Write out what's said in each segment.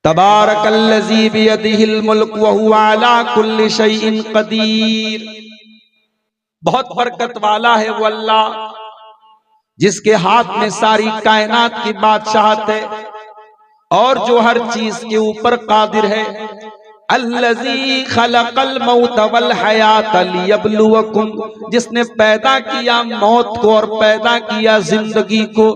तबारकल्लज़ी बियदिहिल मुल्क व हुवा अला कुल्लि शैइन क़दीर। बहुत बरकत वाला है वो अल्लाह जिसके हाथ में सारी कायनात की बादशाहत है और जो हर चीज के ऊपर कादिर है। अल्लज़ी खलक़ल मौत वल हयात लियब्लुवकुम, जिसने पैदा किया मौत को और पैदा किया जिंदगी को,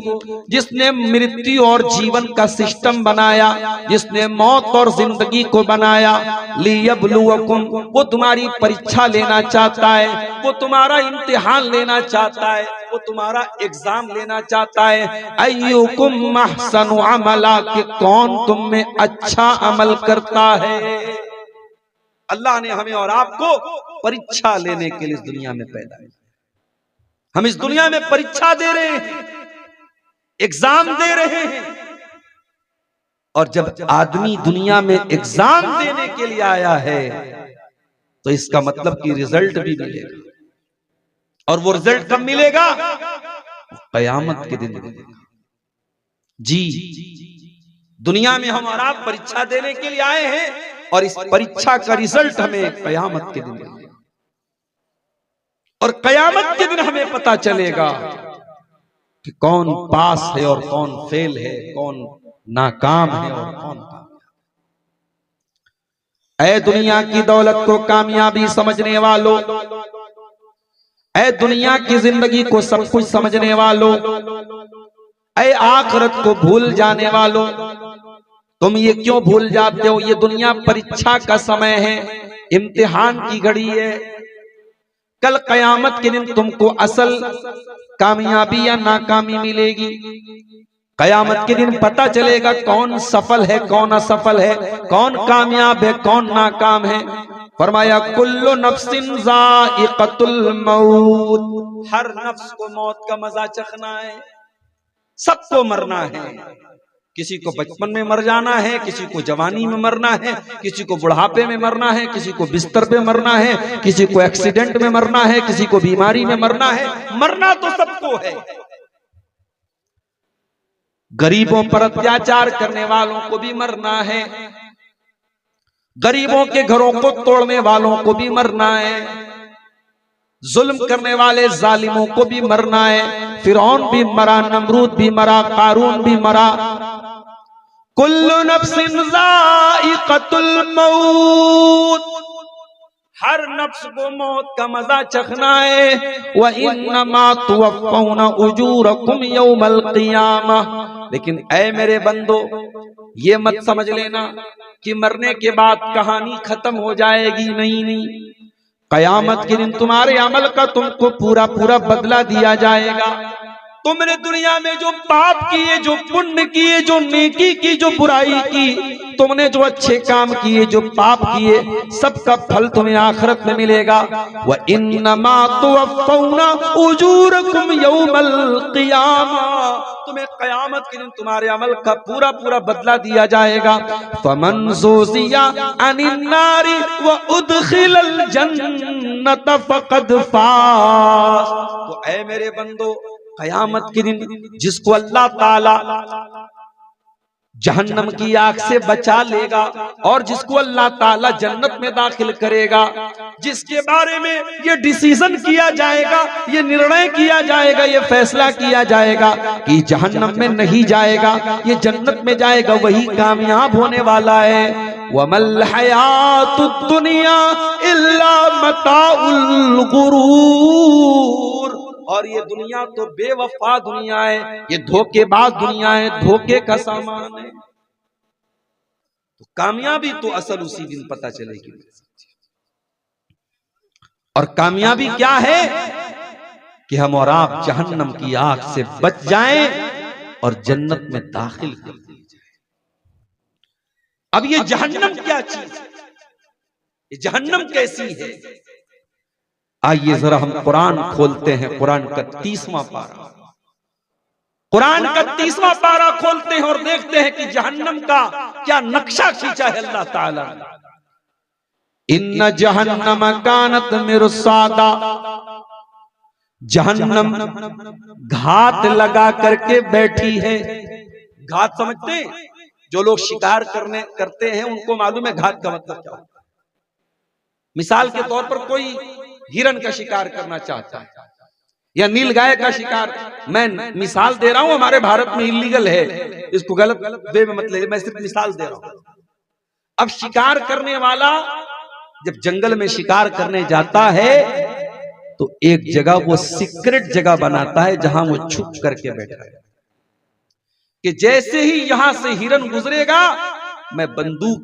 जिसने मृत्यु और जीवन का सिस्टम बनाया, जिसने मौत और जिंदगी को बनाया। लियब्लुवकुम, वो तुम्हारी परीक्षा लेना चाहता है, वो तुम्हारा इम्तिहान लेना चाहता है, वो तुम्हारा एग्जाम लेना चाहता है। अय्युकुम अहसनु अमला, कि कौन तुम में अच्छा अमल करता है। अल्लाह ने हमें और आपको परीक्षा लेने के लिए इस दुनिया में पैदा किया। हम इस दुनिया में परीक्षा दे रहे हैं, एग्जाम दे रहे हैं। और जब आदमी दुनिया में एग्जाम देने के लिए आया है तो इसका मतलब कि रिजल्ट भी मिलेगा। और वो रिजल्ट कब मिलेगा? कयामत के दिन मिलेगा। जी, दुनिया में हम और आप परीक्षा देने के लिए आए हैं और इस परीक्षा का रिजल्ट हमें कयामत के दिन मिलेगा। और कयामत के दिन हमें पता चलेगा कि कौन पास है और कौन फेल है, कौन नाकाम है और कौन कामयाब। ऐ दुनिया की दौलत को कामयाबी समझने वालों, ऐ दुनिया की जिंदगी को सब कुछ समझने वालों, ऐ आखिरत को भूल जाने वालों, तुम ये क्यों भूल जाते हो? ये दुनिया परीक्षा का समय है, इम्तिहान की घड़ी है। कल कयामत के दिन तुमको असल कामयाबी या नाकामी मिलेगी। कयामत के दिन पता चलेगा कौन सफल है, कौन असफल है, कौन कामयाब है, कौन नाकाम है। फरमाया कुल्लु नफ्सिन ज़ाइक़तुल मौत, हर नफ्स को मौत का मजा चखना है, सबको मरना है। किसी को बचपन में मर जाना है, किसी को जवानी में मरना है, किसी को बुढ़ापे में मरना है, किसी को बिस्तर पे मरना है, किसी को एक्सीडेंट में मरना है, किसी को बीमारी में मरना है। मरना तो सबको है। गरीबों पर अत्याचार करने वालों को भी मरना है, गरीबों के घरों को तोड़ने वालों को भी मरना है, जुल्म करने वाले जालिमों को भी मरना है। फिरौन भी मरा, नमरूद भी मरा, कारून भी मरा। कुल्लु नफ्सिन ज़ाइक़तुल मौत, हर नफ्स को मौत का मजा चखना है। व इन्नमा तुवफ़्फ़ौना उजूरकुम यौमल क़ियामह, लेकिन ऐ मेरे बंदो ये मत समझ लेना कि मरने के बाद कहानी खत्म हो जाएगी। नहीं नहीं, कयामत के दिन तुम्हारे अमल का तुमको पूरा पूरा बदला दिया जाएगा। तुमने दुनिया में जो पाप किए, जो पुण्य किए, जो नेकी की, जो बुराई की, तुमने जो अच्छे काम किए, जो पाप किए, सबका फल तुम्हें आखिरत में मिलेगा। व इन्नमा तुवफ़्फ़ौना उजूरकुम यौमल क़ियामह, तुम्हें कयामत के दिन तुम्हारे अमल का पूरा पूरा बदला दिया जाएगा। फमन ज़ुज़िया अनिन नारी व उदखिलल जन्नत फ़क़द फ़ाज़। तो ऐ मेरे बंदो, कयामत के दिन जिसको अल्लाह ताला जहन्नम की आग से बचा लेगा और जिसको अल्लाह ताला जन्नत में दाखिल करेगा, जिसके बारे में ये डिसीजन किया जाएगा, ये निर्णय किया जाएगा, ये फैसला किया जाएगा कि जहन्नम में नहीं जाएगा, ये जन्नत में जाएगा, वही कामयाब होने वाला है। वमल हयातुद दुनिया इल्ला मताउल गुरूर, और ये दुनिया तो बेवफा दुनिया है, ये धोखेबाज दुनिया है, धोखे का सामान है। तो कामयाबी तो असल उसी दिन पता चलेगी। और कामयाबी क्या है? कि हम और आप जहन्नम की आग से बच जाएं और जन्नत में दाखिल कर दिए जाएं। अब ये जहन्नम क्या चीज है? ये जहन्नम कैसी है? आइए जरा हम कुरान खोलते हैं, कुरान का 30वां पारा, कुरान का 30वां पारा खोलते हैं और देखते हैं कि जहन्नम का क्या नक्शा खींचा है अल्लाह ताला ने। इन्ना जहन्नम कानत मिरसादा, जहन्नम घात लगा करके बैठी है। घात समझते हैं? जो लोग शिकार करते हैं उनको मालूम है घात का मतलब क्या होता है। मिसाल के तौर पर कोई हिरन का शिकार करना चाहता है या नीलगाय का शिकार, मैं मिसाल दे रहा हूं, हमारे भारत में इलीगल है, इसको गलत वे में मत ले, मैं सिर्फ मिसाल दे रहा हूं। अब शिकार करने वाला जब जंगल में शिकार करने जाता है तो एक जगह वो सीक्रेट जगह बनाता है जहां वो छुप करके बैठा है कि जैसे ही यहां से हिरन गुजरेगा मैं बंदूक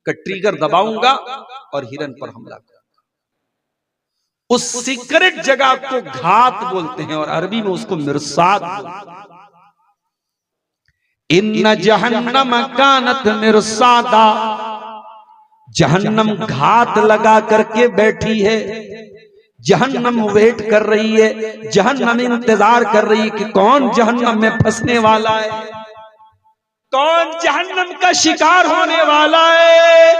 का ट्रिगर दबाऊंगा और हिरन पर हमला करूंगा। उस सीक्रेट जगह को घात बोलते हैं और अरबी में उसको मिरसाद बोलते हैं। इन्न जहन्नम कानत मिरसादा, जहन्नम घात लगा करके बैठी है, जहन्नम वेट कर रही है, जहन्नम इंतजार कर रही है कि कौन जहन्नम में फंसने वाला है, कौन जहन्नम का शिकार होने वाला है,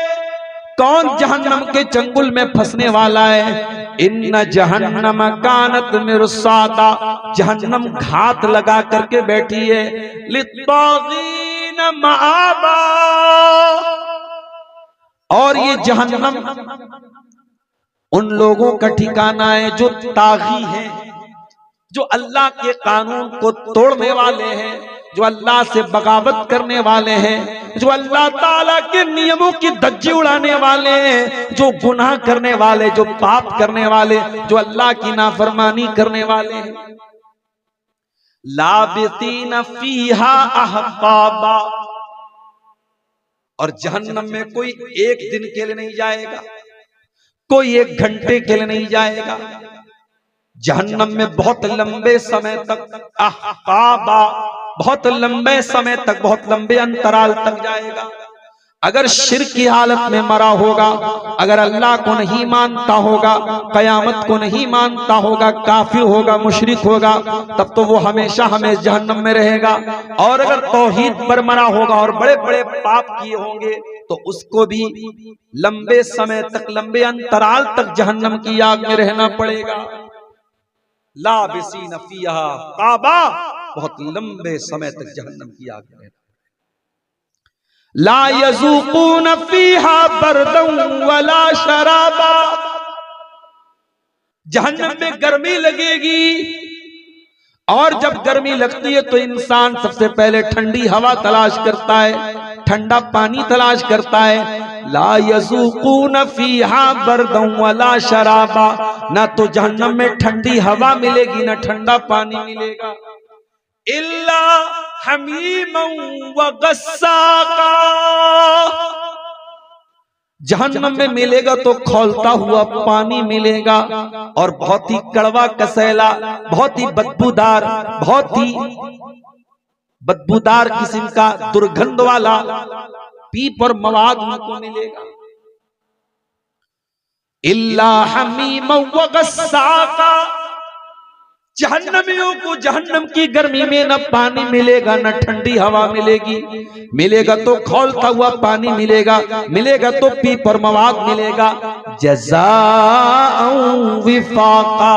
कौन जहन्नम के चंगुल में फंसने वाला है। इन्न जहन्नम कानत मिरसादा, जहन्नम घात लगा करके बैठी है। लित्तागीन मआबा, और ये जहन्नम उन लोगों का ठिकाना है जो तागी हैं, जो अल्लाह के कानून को तोड़ने वाले हैं, जो अल्लाह से बगावत करने वाले हैं, जो अल्लाह ताला के नियमों की धज्जी उड़ाने वाले हैं, जो गुनाह करने वाले, जो पाप करने वाले, जो अल्लाह की नाफरमानी करने वाले हैं। लाबितीन फीहा अहकाबा, और जहन्नम में कोई एक दिन के लिए नहीं जाएगा, कोई एक घंटे के लिए नहीं जाएगा, जहन्नम में बहुत लंबे समय तक, अहकाबा बहुत लंबे समय तक, बहुत लंबे अंतराल तक जाएगा। अगर शिर्क की हालत में मरा होगा, अगर अल्लाह को नहीं मानता होगा, कयामत को नहीं मानता होगा, काफिर होगा, मुशरिक होगा, तब तो वो हमेशा हमें जहन्नम में रहेगा। और अगर तौहीद पर मरा होगा और बड़े बड़े पाप किए होंगे तो उसको भी लंबे समय तक, लंबे अंतराल तक जहन्नम की आग में रहना पड़ेगा। लाबिसीन फीहा काबा, बहुत लंबे समय तक जहन्नम की आग में। ला यज़ूक़ून फीहा बरदन वला शराबा, जहन्नम में गर्मी लगेगी और जब गर्मी लगती है तो इंसान सबसे पहले ठंडी हवा तलाश करता है, ठंडा पानी तलाश करता है। ला यज़ूक़ून फीहा बरदन वला शराबा, ना तो जहन्नम में ठंडी हवा मिलेगी ना ठंडा पानी मिलेगा। इल्ला हमीमन व गस्साका, जहन्नम में मिलेगा तो खौलता हुआ पानी मिलेगा और बहुत ही कड़वा कसैला, बहुत ही बदबूदार, बहुत ही बदबूदार किस्म का दुर्गंध वाला पीप और मवाद उनको मिलेगा। इल्ला हमीमन व गस्साका, जहन्नमियों को जहन्नम की गर्मी में न पानी मिलेगा न ठंडी हवा मिलेगी, मिलेगा तो खौलता हुआ पानी मिलेगा, मिलेगा तो पीप और मवाद मिलेगा। जज़ाअन विफाका,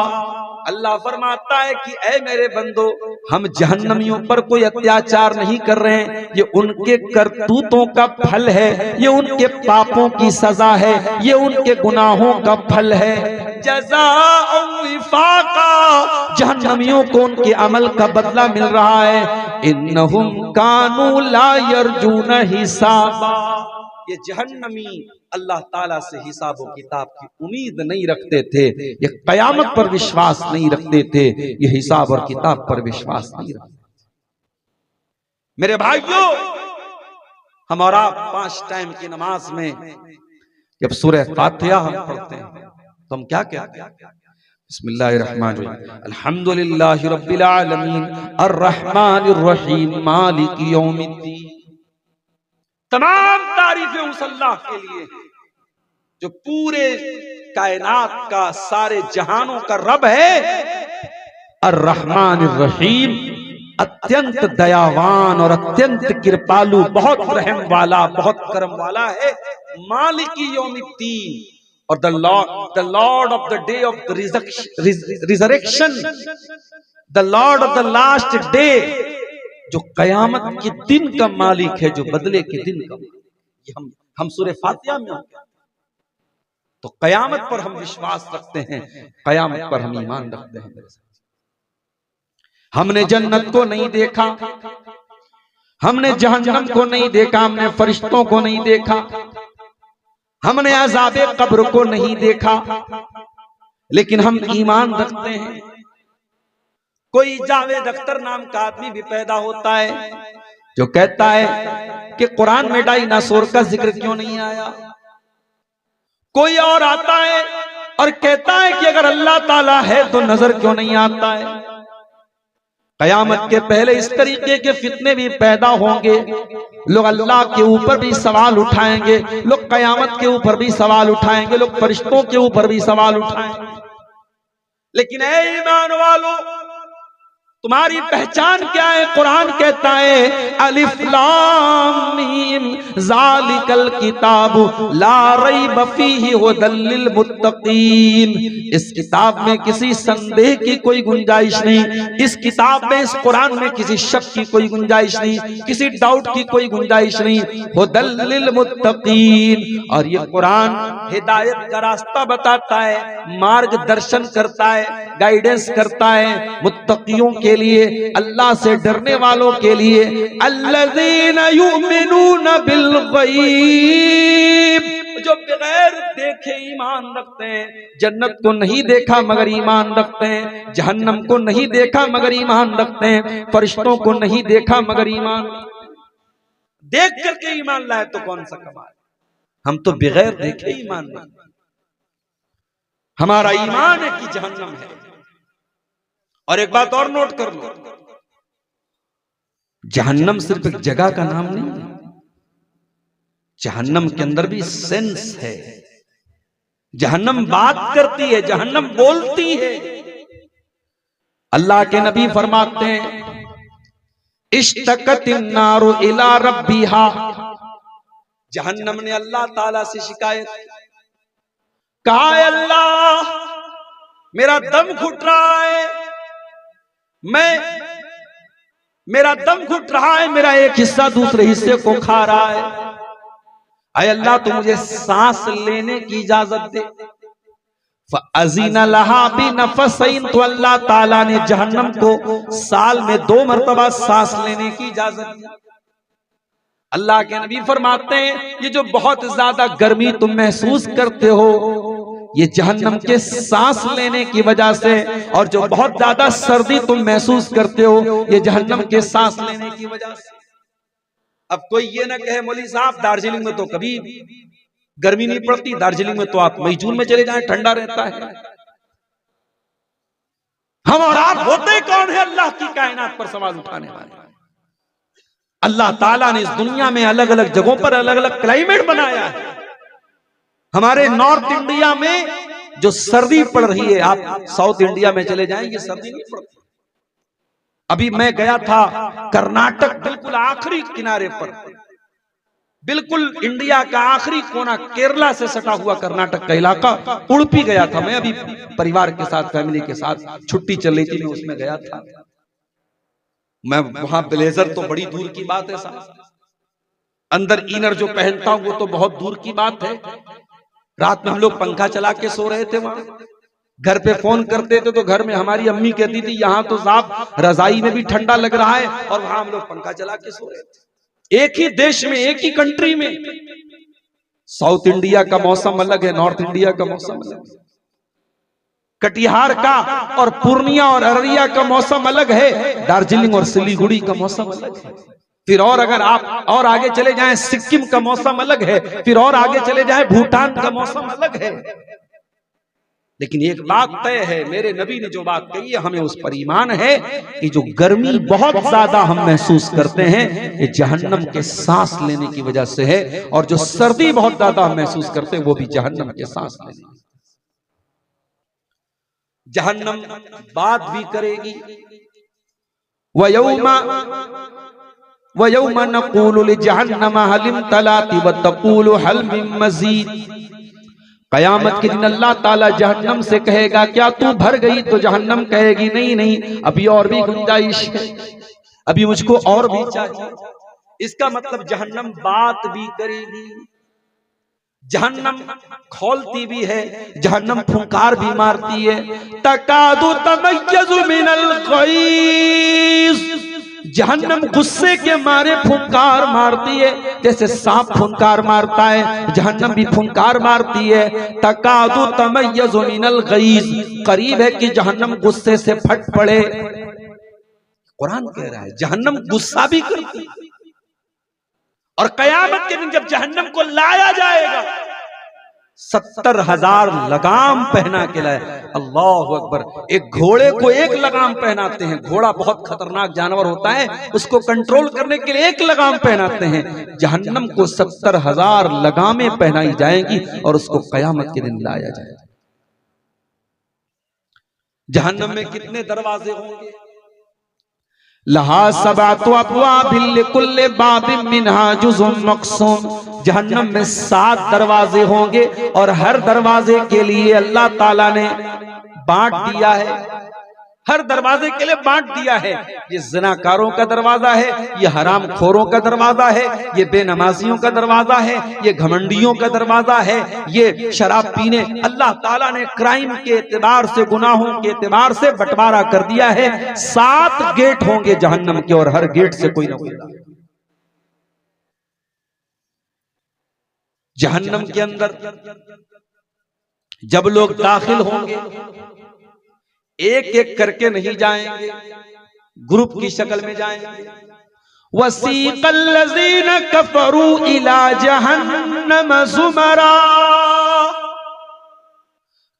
अल्लाह फरमाता है कि ऐ मेरे बंदो, हम जहन्नमियों पर कोई अत्याचार नहीं कर रहे हैं, ये उनके करतूतों का फल है, ये उनके पापों की सजा है, ये उनके गुनाहों का फल है। जज़ाअन विफाका, जहन्नमियों को उनके अमल का बदला मिल रहा है। इन्नहुम कानू ला यरजून हिसाबा, ये जहन्नमी अल्लाह ताला से हिसाब व किताब की उम्मीद नहीं रखते थे, ये कयामत पर विश्वास नहीं रखते थे, ये हिसाब और किताब पर विश्वास नहीं रखते। मेरे भाइयों, हम और आप 5 टाइम की नमाज में जब सूरह फातिहा हम पढ़ते हैं तो हम क्या कहते हैं? बिस्मिल्लाहिर्रहमानिर्रहीम, अल्हम्दुलिल्लाहि रब्बिल आलमीन, अर्रहमानिर रहीम, मालिकि यौमिद्दीन। तमाम तारीफें उस अल्लाह के लिए जो पूरे कायनात का, सारे जहानों का रब है। अर्रहमानिर रहीम, अत्यंत दयावान और अत्यंत कृपालु, बहुत रहम वाला, बहुत करम वाला है। मालिकी यौमिद्दीन, और the Lord of the day of the resurrection, the Lord of the last day, जो कयामत के दिन का मालिक है, जो बदले के दिन का। ये हम सूरह फातिहा में तो कयामत पर हम विश्वास रखते हैं, कयामत पर हम ईमान रखते हैं। हमने जन्नत को नहीं देखा, हमने जहन्नम को नहीं देखा, हमने फरिश्तों को नहीं देखा, हमने अज़ाबे कब्र को नहीं देखा, लेकिन हम ईमान रखते हैं। कोई जावेद अख्तर नाम का आदमी भी पैदा होता है जो कहता है कि कुरान में डायनासोर का जिक्र क्यों नहीं आया। कोई और आता है और कहता है कि अगर अल्लाह ताला है तो नजर क्यों नहीं आता है। कयामत के पहले इस तरीके के फितने भी पैदा होंगे। लोग अल्लाह के ऊपर भी सवाल उठाएंगे, लोग कयामत के ऊपर भी सवाल उठाएंगे, लोग फरिश्तों के ऊपर भी सवाल उठाएंगे। लेकिन ऐ ईमान वालों, तुम्हारी पहचान क्या है? कुरान कहता है अलिफ लाम मीम ज़ालिकल किताबु ला रैब फीहि हुदल लिल मुत्तकीन। इस किताब में किसी संदेह की कोई गुंजाइश नहीं, इस किताब में, इस कुरान में किसी शक की कोई गुंजाइश नहीं, किसी डाउट की कोई गुंजाइश नहीं। हुदल लिल मुत्तकीन। और ये कुरान हिदायत का रास्ता बताता है, मार्गदर्शन करता है, गाइडेंस करता है मुत्तकियों के लिए, अल्लाह से डरने वालों के लिए। अल्लज़ीना युमिनूना बिल गैब, जो बगैर देखे ईमान रखते हैं। जन्नत को नहीं देखा मगर ईमान रखते हैं, जहन्नम को नहीं देखा मगर ईमान रखते हैं, फरिश्तों को नहीं देखा मगर ईमान। देख करके ईमान लाए तो कौन सा कमाल, हम तो बगैर देखे ईमान नहीं। हमारा ईमान है कि जहन्नम है। और एक बात और नोट कर लो, जहन्नम सिर्फ एक जगह का नाम नहीं है, जहन्नम के अंदर भी सेंस है। जहन्नम बात करती है, जहन्नम बोलती है। अल्लाह के नबी फरमाते हैं इश्तकतिन नारु इला रब्बिहा। जहन्नम ने अल्लाह ताला से शिकायत, कहा अल्लाह मेरा दम घुट रहा है, मेरा दम घुट रहा है, मेरा एक हिस्सा दूसरे हिस्से को खा रहा है। अय अल्लाह तू मुझे सांस लेने की इजाजत दे। फ़अज़ीना लहा बिनफ़सैन, तो अल्लाह ताला ने जहन्नम को साल में 2 मरतबा सांस लेने की इजाजत दी। अल्लाह के नबी फरमाते हैं ये जो बहुत ज्यादा गर्मी तुम महसूस करते हो, ये जहन्नम के सांस लेने की वजह से, और जो बहुत ज्यादा सर्दी तुम महसूस करते हो, ये जहन्नम के सांस लेने की वजह से। अब कोई ये ना कहे मौलवी साहब दार्जिलिंग में तो कभी गर्मी नहीं पड़ती, दार्जिलिंग में तो आप मई जून में चले जाएं ठंडा रहता है। हम और आप होते कौन है अल्लाह की कायनात पर सवाल उठाने वाले? अल्लाह ताला ने इस दुनिया में अलग अलग जगहों पर अलग अलग क्लाइमेट बनाया है। हमारे नॉर्थ इंडिया में जो सर्दी पड़ रही है, आप साउथ इंडिया में चले जाएंगे सर्दी नहीं पड़ती। अभी मैं गया था कर्नाटक, बिल्कुल आखिरी किनारे पर, बिल्कुल इंडिया का आखिरी कोना, केरला से सटा हुआ कर्नाटक का इलाका, उड़पी गया था मैं अभी परिवार के साथ, फैमिली के साथ छुट्टी चल रही थी, मैं उसमें गया था। मैं वहां ब्लेजर तो बड़ी दूर की बात है साहब, अंदर इनर जो पहनता हूं वो तो बहुत दूर की बात है। रात में हम लोग पंखा चला के सो रहे थे वहां, घर पे फोन करते थे तो घर में हमारी अम्मी कहती थी यहाँ तो साहब रजाई में भी ठंडा लग रहा है, और वहां हम लोग पंखा चला के सो रहे थे। एक ही देश में, एक ही कंट्री में। साउथ इंडिया का मौसम अलग है, नॉर्थ इंडिया का मौसम अलग है, कटिहार का और पूर्णिया और अररिया का मौसम अलग है, दार्जिलिंग और सिलीगुड़ी का मौसम अलग है। फिर और अगर आप और आगे चले जाएं, सिक्किम का मौसम अलग है, फिर और आगे चले जाएं, भूटान का मौसम अलग है। लेकिन एक बात तय है, मेरे नबी ने जो बात कही है हमें उस पर ईमान है कि जो गर्मी बहुत ज्यादा हम महसूस करते हैं ये जहन्नम के सांस लेने की वजह से है, और जो सर्दी बहुत ज्यादा हम महसूस करते हैं वो भी जहन्नम के सांस लेने। जहन्नम बात भी करेगी, वयौमा नक़ूलु लिजहन्नम हल इम्तलाति व तक़ूलु हल मिन मज़ीद। कयामत के दिन अल्लाह ताला जहन्नम से कहेगा क्या तू भर गई? तो जहन्नम कहेगी नहीं नहीं, अभी और भी गुंजाइश है। अभी मुझको और भी चाहिए। इसका मतलब जहन्नम बात भी करेगी, जहन्नम खोलती भी है, जहन्नम फुंकार भी मारती है। तकादु तमय्यज़ु मिनल गैज़, जहन्नम गुस्से के मारे फुंकार मारती है, जैसे सांप फुंकार मारता है जहन्नम भी फुंकार मारती है। तकादु तमय्यज़ु मिनल गैज़, करीब है कि जहन्नम गुस्से से फट पड़े। कुरान कह रहा है जहन्नम गुस्सा भी करती है। और कयामत के दिन जब जहन्नम को लाया जाएगा 70,000 लगाम पहना के लाए। अल्लाह अकबर। एक घोड़े को एक लगाम पहनाते हैं, घोड़ा बहुत खतरनाक जानवर होता है, उसको कंट्रोल करने के लिए एक लगाम पहनाते हैं। जहन्नम को 70,000 लगामें पहनाई जाएंगी और उसको कयामत के दिन लाया जाएगा। जहन्नम में कितने दरवाजे होंगे? लहा सबातु अब्वाबिन लिकुल्लि बाबिन मिनहा जुज़ुम मक़सूम, जहन्नम में 7 दरवाजे होंगे और हर दरवाजे के लिए अल्लाह ताला ने बांट दिया है, हर दरवाजे के लिए बांट दिया है। ये ज़िनाकारों का दरवाजा है, ये हराम खोरों का दरवाजा है, ये बेनमाजियों का दरवाजा है, ये घमंडियों का दरवाजा है, ये शराब पीने। अल्लाह ताला ने क्राइम के एतबार से, गुनाहों के एतबार से बंटवारा कर दिया है। 7 गेट होंगे जहन्नम के और हर गेट से कोई ना कोई। जहन्नम के अंदर जब लोग दाखिल होंगे एक एक करके नहीं जाएंगे, ग्रुप की शक्ल में जाएंगे। वसीक़ल लज़ीना कफ़रू इला जहन्नम ज़ुमरा,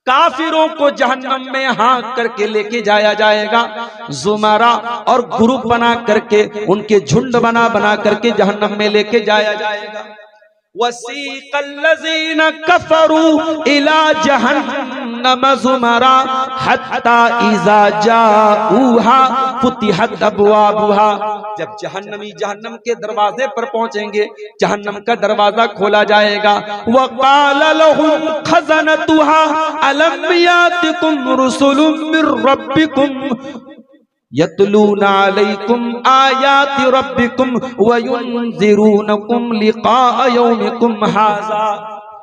काफिरों को जहन्नम में हाँक करके लेके जाया जाएगा। ज़ुमरा, और ग्रुप बना करके, उनके झुंड बना बना करके जहन्नम में लेके जाया जाएगा। वसीक़ल लज़ीना कफ़रू इला जहन्नम ज़ुमरा हत्ता इज़ा जाऊहा फुतिहत अब्वाबुहा, जब जहन्नमी जहन्नम के दरवाजे पर पहुंचेंगे, जहन्नम का दरवाजा खोला जाएगा। वक़ाल लहुम खज़नतुहा अलम यातिकुम रुसुलुम मिर रब्बिकुम यतलूना अलैकुम आयाति रब्बिकुम व युनज़िरूनकुम लिक़ा यौमिकुम हाज़ा,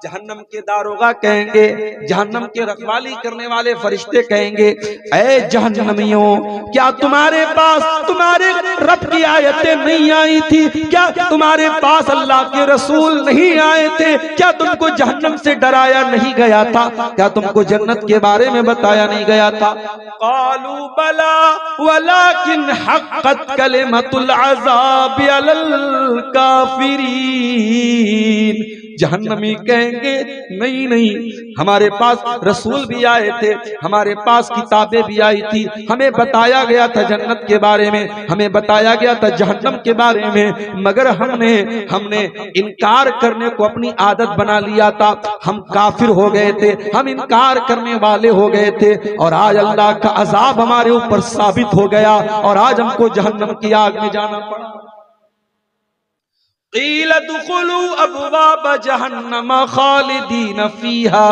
जहन्नम के दारोगा कहेंगे, जहन्नम के रखवाली करने वाले फरिश्ते कहेंगे, ऐ जहन्नमियों, क्या तुम्हारे पास तुम्हारे रब की आयतें नहीं आई थी? क्या तुम्हारे पास अल्लाह के रसूल नहीं आए थे? क्या तुमको जहन्नम से डराया नहीं गया था? क्या तुमको जन्नत के बारे में बताया नहीं गया था? क़ालू बला वलाकिन हक़्क़त कलिमतुल अज़ाबि अलल काफ़िरीन, जहन्नमी कहेंगे नहीं नहीं, हमारे पास रसूल भी आए थे, हमारे पास किताबें भी आई थी, हमें बताया गया था जन्नत के बारे में, हमें बताया गया था जहन्नम के बारे में, मगर हमने इनकार करने को अपनी आदत बना लिया था। हम काफिर हो गए थे, हम इनकार करने वाले हो गए थे, और आज अल्लाह का अजाब हमारे ऊपर साबित हो गया और आज हमको जहन्नम की आग में जाना पड़ा। क़ील दुख़ुलू अब्वाब जहन्नम ख़ालिदीन फ़ीहा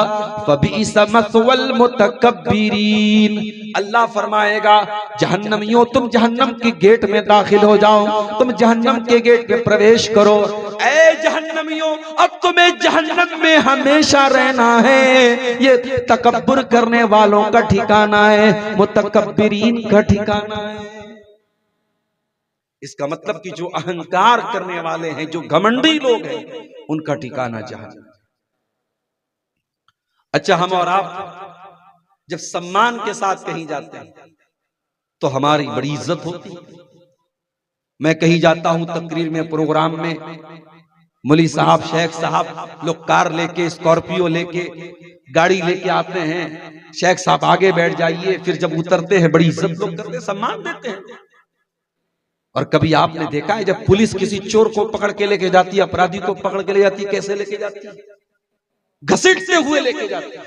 फ़बिइस मस्वल मुतकब्बिरीन, अल्लाह फरमाएगा जहन्नमियों तुम जहन्नम के गेट में दाखिल हो जाओ, तुम जहन्नम के गेट में प्रवेश करो। ऐ जहन्नमियों, अब तुम्हें जहन्नम में हमेशा रहना है, ये तकब्बुर करने वालों का ठिकाना है, मुतकब्बिरीन का ठिकाना है। इसका मतलब कि जो अहंकार करने वाले हैं, जो घमंडी लोग हैं, उनका ठिकाना जहन्नम। अच्छा, हम और आप जब सम्मान के साथ कहीं जाते हैं तो हमारी बड़ी इज्जत होती है। मैं कहीं जाता हूं तकरीर में, प्रोग्राम में, मुली साहब, शेख साहब लोग कार लेके, स्कॉर्पियो लेके, गाड़ी लेके आते हैं, शेख साहब आगे बैठ जाइए, फिर जब उतरते हैं बड़ी इज्जत लोग करते हैं, सम्मान देते हैं। और कभी आपने देखा है जब पुलिस किसी चोर को पकड़ के लेके जाती है, अपराधी को पकड़ के ले जाती है, कैसे लेके जाती है? घसीटते हुए लेके जाती है।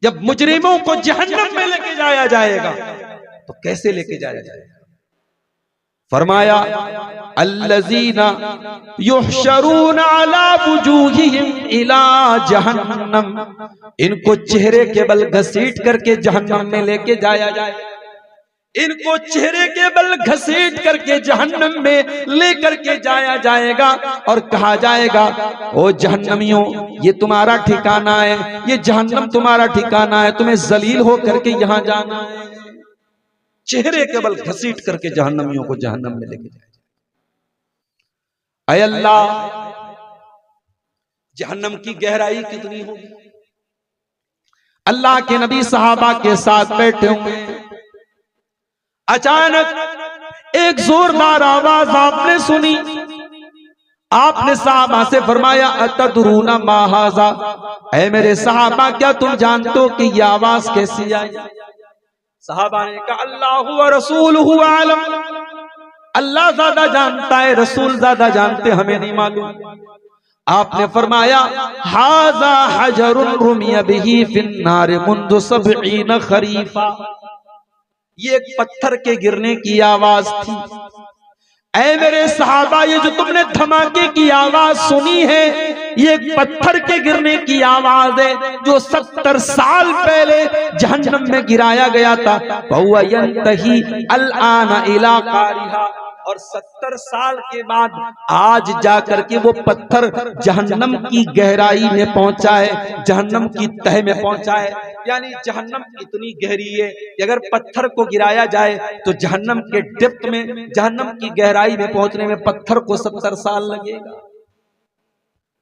जब मुजरिमों को जहन्नम में लेके जाया जाएगा तो कैसे लेके जाया जाएगा? फरमाया अल्लज़ीना युहशरूना अला वुजूहिहिम इला जहन्नम, इनको चेहरे के बल घसीट करके जहन्नम में लेके जाया जाए। इनको चेहरे के बल घसीट करके जहन्नम में लेकर के जाया जाएगा और कहा जाएगा, ओ जहन्नमियों, ये तुम्हारा ठिकाना है, ये जहन्नम तुम्हारा ठिकाना है, तुम्हें जलील हो करके यहां जाना है। चेहरे के बल घसीट करके जहन्नमियों को जहन्नम में लेके जाएगा। ऐ अल्लाह, जहन्नम की गहराई कितनी होगी। अल्लाह के नबी सहाबा के साथ बैठे हुए, अचानक एक जोरदार आवाज आपने सुनी। आपने सहाबा से फरमाया, अतदरूना मा हाज़ा, ऐ मेरे सहाबा, क्या तुम जानते हो कि यह आवाज कैसी आई? सहाबा ने कहा, अल्लाहु व रसूलुहु आलम, अल्लाह ज्यादा जानता है, रसूल ज्यादा जानते, हमें नहीं मालूम। आपने फरमाया, हाज़ा हजरुन रुमिया बिही फिन्नार मुंदु सबईन खरीफा, ये एक पत्थर के गिरने की आवाज थी। ऐ मेरे सहाबा, ये जो तुमने धमाके की आवाज सुनी है, ये एक पत्थर के गिरने की आवाज है जो 70 साल पहले जहन्नम में गिराया गया था। वहुवा यंतही अलआन इला कारिहा, और 70 साल के बाद आज जाकर के वो पत्थर जहन्नम की गहराई में पहुंचा है, जहन्नम की तह में पहुंचा है। यानी जहन्नम इतनी गहरी है कि अगर पत्थर को गिराया जाए तो जहन्नम के डेप्थ में, जहन्नम की गहराई में पहुंचने में पत्थर को 70 साल लगेगा।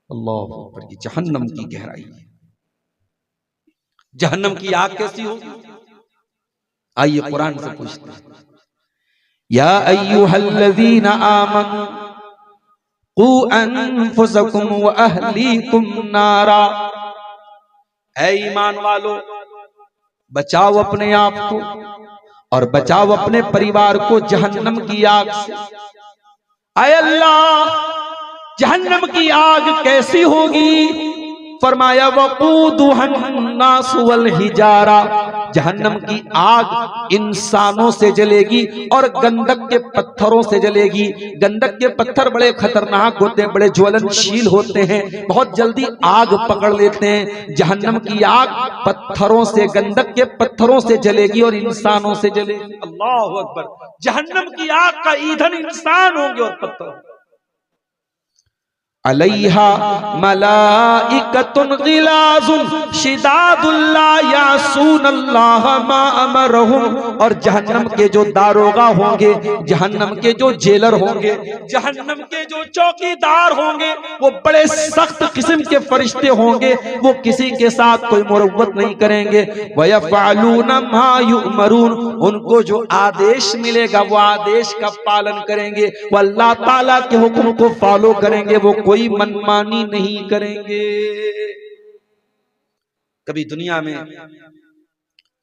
अल्लाह अकबर, की जहन्नम की गहराई है। जहन्नम की आग कैसी होगी? आइए कुरान से पूछते हैं। या अय्युहल्लज़ीना आमनू कू अनफुसकुम व अहलीकुम नारा, ऐ ईमान वालो, बचाओ अपने आप को और बचाओ अपने परिवार को जहन्नम की आग से। ऐ अल्लाह, जहन्नम की आग कैसी होगी? फरमाया, वक़ूदुहन्नास वल हिजारा, जहन्नम की आग इंसानों से जलेगी और गंधक के पत्थरों से जलेगी। गंधक के पत्थर बड़े खतरनाक होते हैं, बड़े ज्वलनशील होते हैं, बहुत जल्दी आग पकड़ लेते हैं। जहन्नम की आग पत्थरों से, गंधक के पत्थरों से जलेगी और इंसानों से जलेगी। अल्लाहु अकबर, जहन्नम की आग का ईंधन इंसान होंगे और पत्थर। अलैहा मलाइकतुन गिलाजुन शिदादुन ला यासूनल्लाह मा अमरहुम, और जहन्नम के जो दारोगा होंगे, जहन्नम के जो जेलर होंगे, जहन्नम के जो चौकीदार होंगे, वो बड़े सख्त किस्म के फरिश्ते होंगे। वो किसी के साथ कोई मुरव्वत नहीं करेंगे। वयफ़अलूना मा युअमरून, उनको जो आदेश मिलेगा वो आदेश का पालन करेंगे। वो अल्लाह ताला के हुक्म को फॉलो करेंगे, वो कोई मनमानी नहीं करेंगे। कभी दुनिया में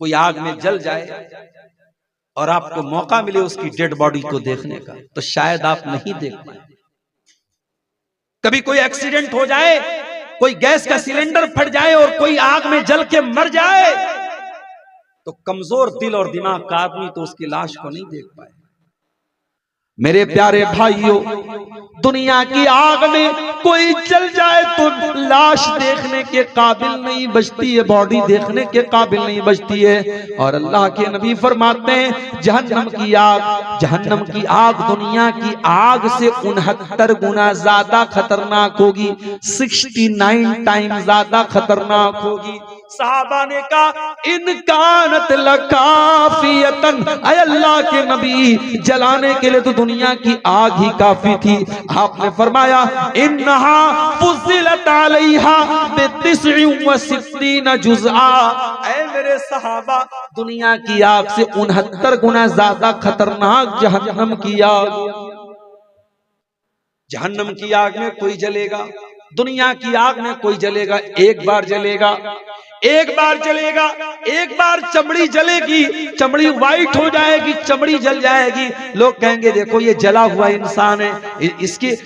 कोई आग में जल जाए और आपको मौका मिले उसकी डेड बॉडी को देखने का, तो शायद आप नहीं देख पाए। कभी कोई एक्सीडेंट हो जाए, कोई गैस का सिलेंडर फट जाए और कोई आग में जल के मर जाए, तो कमजोर दिल और दिमाग का आदमी तो उसकी लाश को नहीं देख पाए। मेरे प्यारे भाइयों, दुनिया की आग में कोई जल जाए तो लाश देखने के काबिल नहीं बचती है, बॉडी देखने के काबिल नहीं बचती है। और अल्लाह के नबी फरमाते हैं, जहन्नम की आग, जहन्नम की आग दुनिया की आग से 69 गुना ज्यादा खतरनाक होगी, 69 टाइम ज्यादा खतरनाक होगी। सहाबा ने कहा, इन कानत लकाफियतन, ऐ अल्लाह के नबी, जलाने के लिए तो दुनिया की आग ही काफी थी। आपने फरमाया, इन्नहा फुज़िलत अलैहा बि69 जुज़आ, ऐ मेरे सहाबा, दुनिया की आग से 69 गुना ज्यादा खतरनाक जहन्नम की आग। जहन्नम की आग में कोई जलेगा, दुनिया की आग में कोई जलेगा, एक बार जलेगा, एक बार जलेगा, एक बार चमड़ी जलेगी, चमड़ी वाइट हो जाएगी, चमड़ी जल जाएगी। लोग कहेंगे, देखो ये जला हुआ इंसान है,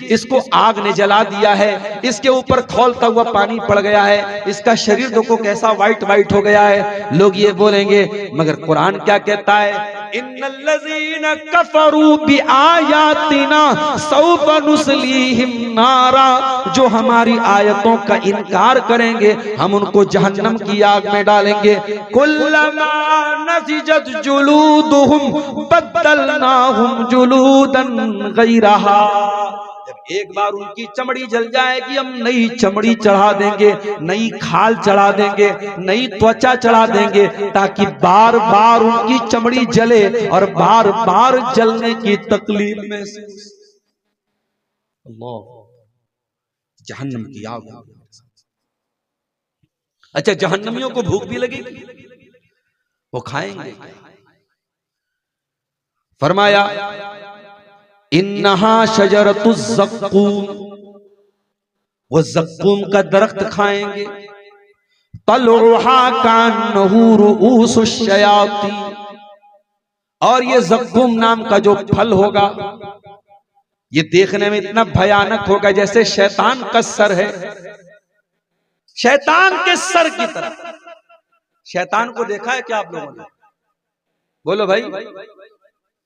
इसको आग ने जला दिया है, इसके ऊपर खौलता हुआ पानी पड़ गया है, इसका शरीर देखो कैसा वाइट वाइट हो गया है। लोग ये बोलेंगे, मगर कुरान क्या कहता है, इन्नल्लज़ीना कफरू बिआयातिना सौफ नुस्लीहिम नारा, जो हमारी आयतों का इनकार करेंगे हम उनको जहन्नम की आग में डालेंगे। कुल्लमा नज़िजत जुलूदुहुम बद्दलनाहुम जुलूदन गैरहा, जब एक बार उनकी चमड़ी जल जाएगी हम नई चमड़ी चढ़ा देंगे, नई खाल चढ़ा देंगे, नई त्वचा चढ़ा देंगे, ताकि बार बार उनकी चमड़ी जले और बार बार जलने की तकलीफ में जहन्नम की आग। अच्छा, जहन्नमियों को भूख भी लगेगी, वो खाएंगे। फरमाया इन्नहा शजरतुज़ ज़क़्क़ूम, वो ज़क़्क़ूम का दरख्त खाएंगे। तलउहा कान्नहु रुऊसुश शयातीन, और ये ज़क़्क़ूम नाम का जो फल होगा ये देखने में इतना भयानक होगा जैसे शैतान का सर है, शैतान के सर की तरह। शैतान को देखा है क्या आप लोगों ने? बोलो भाई,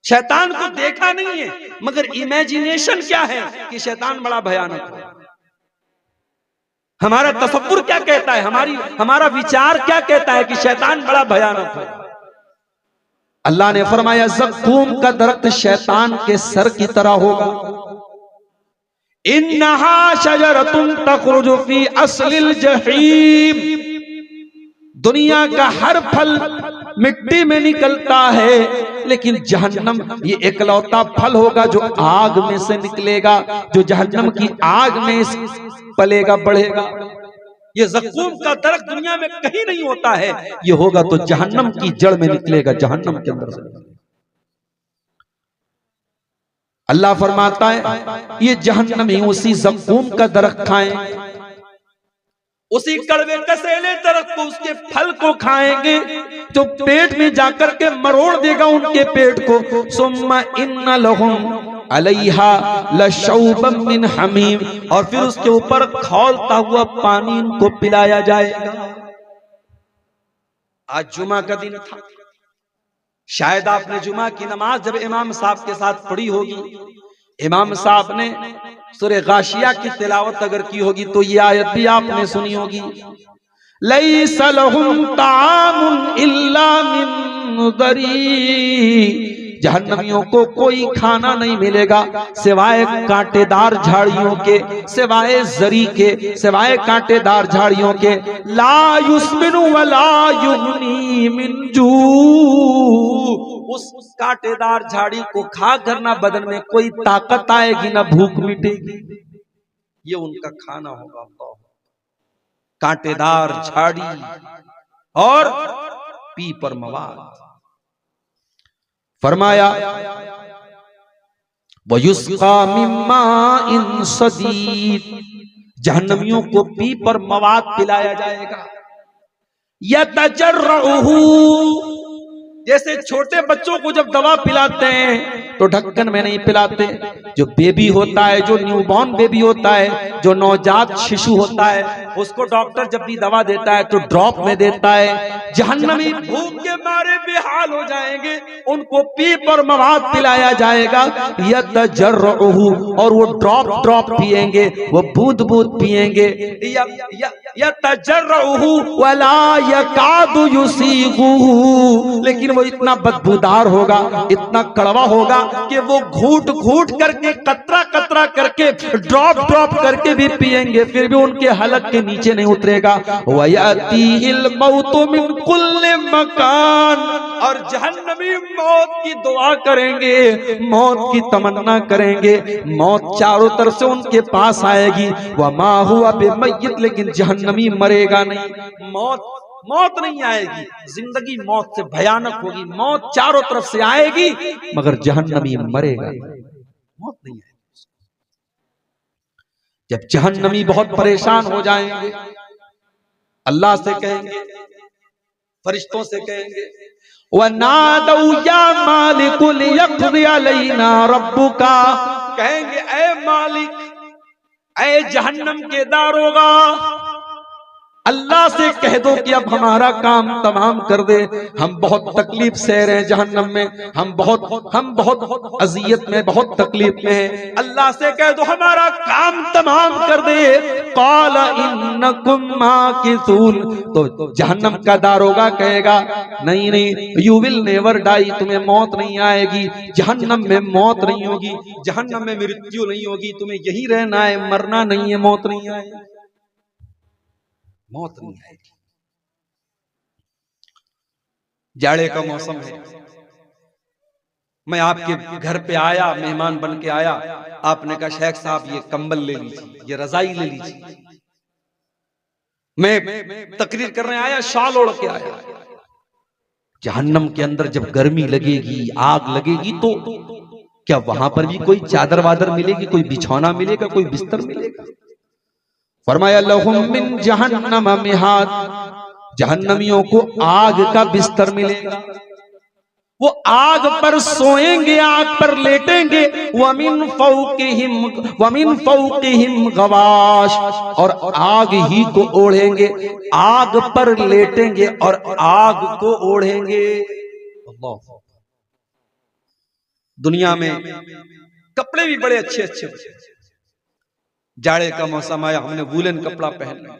शैतान को देखा नहीं है मगर इमेजिनेशन क्या है कि शैतान बड़ा भयानक है। हमारा तसव्वुर क्या कहता है, हमारा विचार क्या कहता है कि शैतान बड़ा भयानक है। अल्लाह ने फरमाया ज़क़्क़ूम का दरख्त शैतान के सर की तरह होगा। इन्नहा शजरतुन तख़रुजु फी अस्लिल जहीम, दुनिया का हर फल मिट्टी में निकलता है लेकिन जहन्नम ये एकलौता फल होगा जो आग में से निकलेगा, जो जहन्नम की आग में पलेगा बढ़ेगा। ये ज़क़्क़ूम का दरख्त दुनिया में कहीं नहीं होता है, ये होगा तो जहन्नम की जड़ में निकलेगा, जहन्नम के अंदर से। अल्लाह फरमाता है ये जहन्नमी उसी ज़क़्क़ूम का दरख्त खाएं, उसी कड़वे कसेले दरख्त को, उसके फल को खाएंगे जो पेट में जाकर के मरोड़ देगा उनके पेट को। सुम्मा इन्ना लहुम अलैहा लशौबम मिन हमीम, और फिर उसके ऊपर खौलता हुआ पानी उनको पिलाया जाएगा। आज जुमा का दिन था, शायद आपने जुमा की नमाज जब इमाम साहब के साथ पढ़ी होगी, इमाम साहब ने सूरह गाशिया की तिलावत अगर की होगी तो ये आयत भी आपने सुनी होगी, लैसा लहुम तामुन इल्ला मिन दरी, जहन्नमियों को कोई खाना नहीं मिलेगा सिवाय कांटेदार झाड़ियों के, सिवाय जरी के, सिवाय कांटेदार झाड़ियों के। ला युस्मिनु वला युगनी मिन जू, उस कांटेदार झाड़ी को खा कर ना बदन में कोई ताकत आएगी ना भूख मिटेगी, ये उनका खाना होगा। कांटेदार झाड़ी और पीपर मवाद। फरमाया वयुस्का मिम्मा इन सदीद, जहन्नमियों को पीपर मवाद पिलाया जाएगा। यतजर्रुहु, जैसे छोटे बच्चों को जब दवा पिलाते हैं तो ढक्कन में नहीं पिलाते, जो बेबी होता है, जो न्यूबॉर्न बेबी होता है, जो नवजात शिशु होता है, उसको डॉक्टर जब भी दवा देता है तो ड्रॉप में देता है। जहन्नमी भूख के मारे बेहाल हो जाएंगे, उनको पीप और मवाद पिलाया जाएगा। यतजर्रुहु, और वो ड्रॉप ड्रॉप पिएंगे, वो बूंद बूंद पिएंगे। यतजर्रुहु वला यकादु युसीगुहु, लेकिन वो इतना बदबूदार होगा, इतना कड़वा होगा कि वो घूट घूट करके, कतरा कतरा करके, ड्रॉप ड्रॉप करके भी पिएंगे, फिर भी उनके हलक के नीचे नहीं उतरेगा। वयातीहिल मौतु मिन कुल्लि मकान, और जहन्नमी मौत की दुआ करेंगे, मौत की तमन्ना करेंगे, मौत चारों तरफ से उनके पास आएगी। वमा हुआ बिमय्यित, लेकिन जहन्नमी मरेगा नहीं, मौत नहीं आएगी। जिंदगी मौत से भयानक होगी, मौत चारों तरफ से आएगी मगर जहन्नमी मरेगा, मौत नहीं आएगी। जब जहन्नमी बहुत परेशान हो जाएंगे, अल्लाह से कहेंगे, फरिश्तों से कहेंगे, वनादौ या मालिकु लियक़्ज़ि अलैना रब्बुका, कहेंगे ऐ मालिक, ऐ जहन्नम के दारोगा, अल्लाह से कह दो कि अब हमारा काम तमाम कर दे, हम बहुत तकलीफ सह रहे हैं जहन्नम में, हम बहुत अजियत में, बहुत तकलीफ में हैं। अल्लाह से कह दो हमारा काम तमाम कर दे। क़ाल इन्नकुम माकिसून, तो जहन्नम का दारोगा कहेगा नहीं नहीं, यू विल नेवर डाई, तुम्हें मौत नहीं आएगी, जहन्नम में मौत नहीं होगी, जहन्नम में मृत्यु नहीं होगी, तुम्हें यही रहना है, मरना नहीं है, मौत नहीं आएगी, मौत नहीं आएगी। जाड़े का मौसम है, मैं आपके घर पे आया, मेहमान बन के आया, आपने कहा शेख साहब ये कंबल ले लीजिए, ये रजाई ले लीजिए। मैं तकरीर करने आया, शाल ओढ़ के आया। जहन्नम के अंदर जब गर्मी लगेगी, आग लगेगी, तो क्या वहां पर भी कोई चादर वादर मिलेगी, कोई बिछौना मिलेगा, कोई बिस्तर मिलेगा? फरमाया लहुम मिन जहन्नम मिहाद, जहन्नमियों को आग का बिस्तर मिलेगा, वो आग पर सोएंगे, आग पर लेटेंगे। वमिन फौकिहिम गवाश, और आग ही को ओढ़ेंगे, आग पर लेटेंगे और आग को ओढ़ेंगे। दुनिया में कपड़े भी बड़े अच्छे अच्छे, जाड़े का मौसम आया हमने वूलन कपड़ा पहन लिया,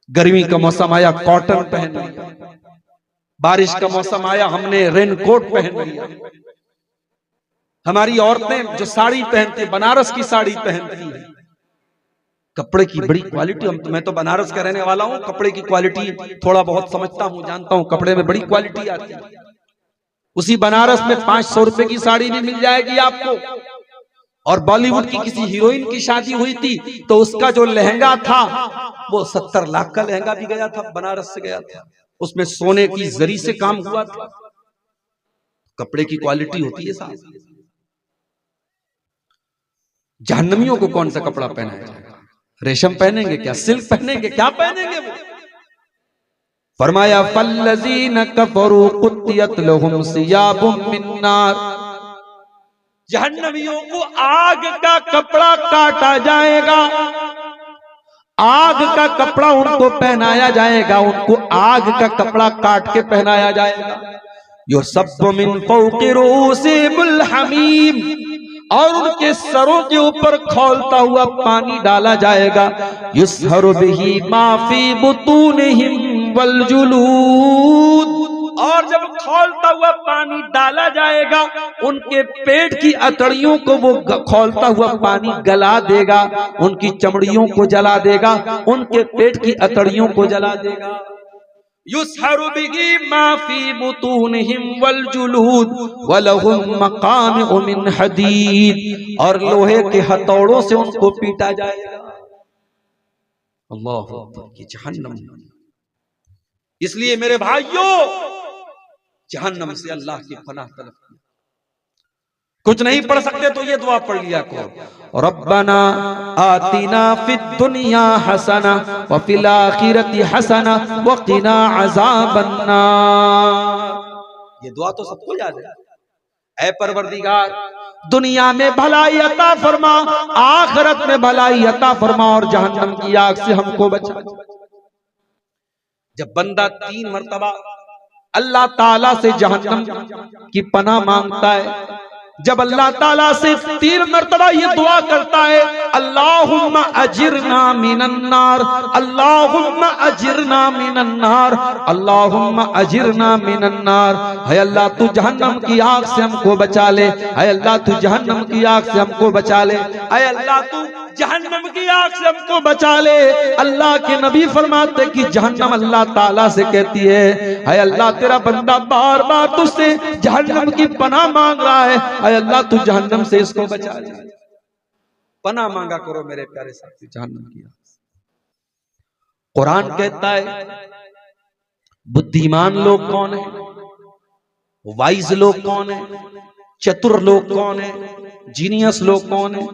गर्मी का मौसम आया कॉटन पहन लिया, बारिश का मौसम आया हमने रेनकोट पहन लिया। हमारी औरतें जो साड़ी पहनती, बनारस की साड़ी पहनती है, कपड़े की बड़ी क्वालिटी, मैं तो बनारस का रहने वाला हूं, कपड़े की क्वालिटी थोड़ा बहुत समझता हूं, जानता हूं, कपड़े में बड़ी क्वालिटी आती है। उसी बनारस में 500 रुपए की साड़ी भी मिल जाएगी आपको। और बॉलीवुड की किसी हीरोइन की शादी हुई थी, तो उसका जो लहंगा था वो 70 लाख का लहंगा भी गया था, बनारस से गया था, उसमें सोने की जरी से काम हुआ था। कपड़े की क्वालिटी होती है साहब। जहन्नमियों को कौन सा कपड़ा पहनाया जाएगा? रेशम पहनेंगे क्या? सिल्क पहनेंगे क्या? पहनेंगे वो? फरमाया फल्लज़ीन कफरू कुत्तियत लहुम सियाबुम मिन नार, जहन्नमियों को आग का कपड़ा काटा जाएगा, आग का कपड़ा उनको पहनाया जाएगा, उनको आग का कपड़ा काट के पहनाया जाएगा। युसब्बु मिन फौक़ि रूसिहिमुल हमीम, और उनके सरों के ऊपर खौलता हुआ पानी डाला जाएगा। युसहरु बिही मा फी बुतूनिहिम वल जुलूद, और जब खौलता हुआ पानी डाला जाएगा, उनके पेट की अतड़ियों को वो खौलता हुआ पानी गला देगा, उनकी चमड़ियों को जला देगा, उनके पेट की अतड़ियों को जला देगा। युसहरु बिही मा फी बुतूनिहिम वल जुलूद वलहुम मकामिउ मिन हदीद, और लोहे के हथौड़ों से उनको पीटा जाएगा। अल्लाह अकबर, ये जहन्नम। इसलिए मेरे भाइयों, जहन्नम से अल्लाह की पनाह तलब। कुछ नहीं पढ़ सकते तो ये दुआ पढ़ लिया करो, रब्बना आतिना फिद दुनिया हसना व फिल आखिरति हसना व क़िना अज़ाबन नार। ये दुआ तो सबको याद है। ऐ परवरदिगार, दुनिया में भलाई अता फरमा, आखिरत में भलाई अता फरमा, और जहन्नम की आग से हमको बचा। जब बंदा 3 मरतबा अल्लाह ताला से जहन्नम की पनाह मांगता है, जब अल्लाह ताला से 3 मरतबा ये दुआ करता है, अल्लाहुम्मा अजिरना मिनन नार, अल्लाहुम्मा अजिरना मिनन नार, अल्लाहुम्मा अजिरना मिनन नार, है अल्लाह तू जहन्नम की आग से हमको बचा ले, है अल्लाह तू जहन्नम की आग से हमको बचा ले, है अल्लाह तू जहन्नम की आग से हमको बचा ले। अल्लाह के नबी फरमाते कि जहन्नम अल्लाह ताला से कहती है अल्लाह तेरा बंदा बार बार तुझसे जहन्नम की पनाह मांग रहा है अल्लाह तू जहन्नम से इसको बचा ले। पनाह मांगा करो मेरे प्यारे साथी जहन्नम की आग से। कुरान कहता है बुद्धिमान लोग कौन है, वाइज लोग कौन है, चतुर लोग कौन है, जीनियस लोग कौन है।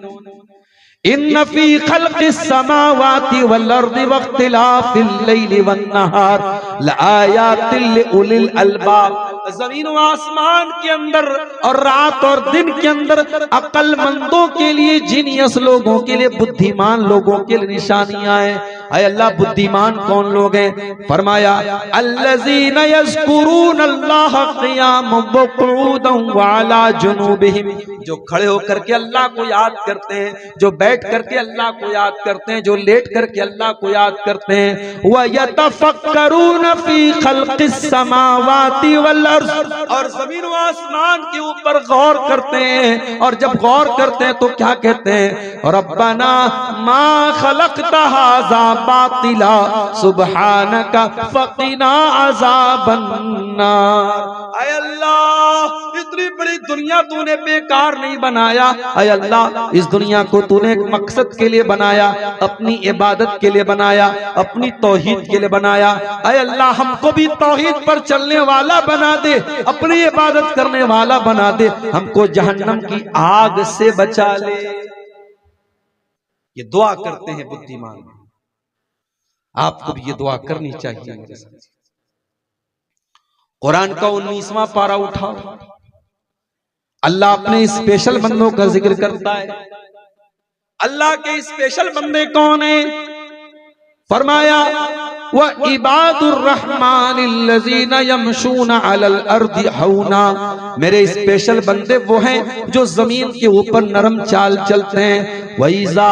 इन्न फी खल्क़िस समावाति वल अर्दि वख्तिलाफिल लैलि वन नहार लआयातिल लिउलिल अलबाब। जमीन व आसमान के अंदर और रात और दिन के अंदर अक्लमंदों के लिए, जीनियस लोगों के लिए, बुद्धिमान लोगों के लिए निशानियां हैं। अय अल्लाह बुद्धिमान कौन लोग हैं? फरमाया अल्लज़ीना यज़्कुरूनल्लाह क़ियामन व क़ुऊदन व अला जुनूबिहिम, जो खड़े होकर के अल्लाह को याद करते हैं, जो बैठ करके अल्लाह को याद करते हैं, जो लेट करके अल्लाह को याद करते हैं। व यतफक्करून फी खल्क़िस समावाति वल अर्ज़, और जमीन व आसमान के ऊपर गौर करते हैं। और जब गौर करते हैं तो क्या कहते हैं? रब्बना मा खलक़्ता हाज़ा बातिला सुब्हानका फ़क़िना अज़ाबन नार। ऐ अल्लाह, इतनी बड़ी दुनिया तूने बेकार नहीं बनाया। ऐ अल्लाह, इस दुनिया को तूने एक मकसद के लिए बनाया, अपनी इबादत के लिए बनाया, अपनी तौहीद के लिए बनाया। ऐ अल्लाह, हमको भी तौहीद पर चलने वाला बना दे, अपनी इबादत करने वाला बना दे, हमको जहन्नम की आग से बचा ले। ये दुआ करते हैं बुद्धिमान। आपको भी ये दुआ करनी चाहिए मेरे साथ। कुरान का 19वां पारा उठाओ, अल्लाह अपने स्पेशल बंदों का जिक्र करता है। अल्लाह के स्पेशल बंदे कौन है? फरमाया व इबादुर रहमानिल्लज़ीना यमशूना अलल अर्दि हौना, मेरे स्पेशल बंदे वो हैं जो जमीन के ऊपर नरम चाल चलते हैं। वइज़ा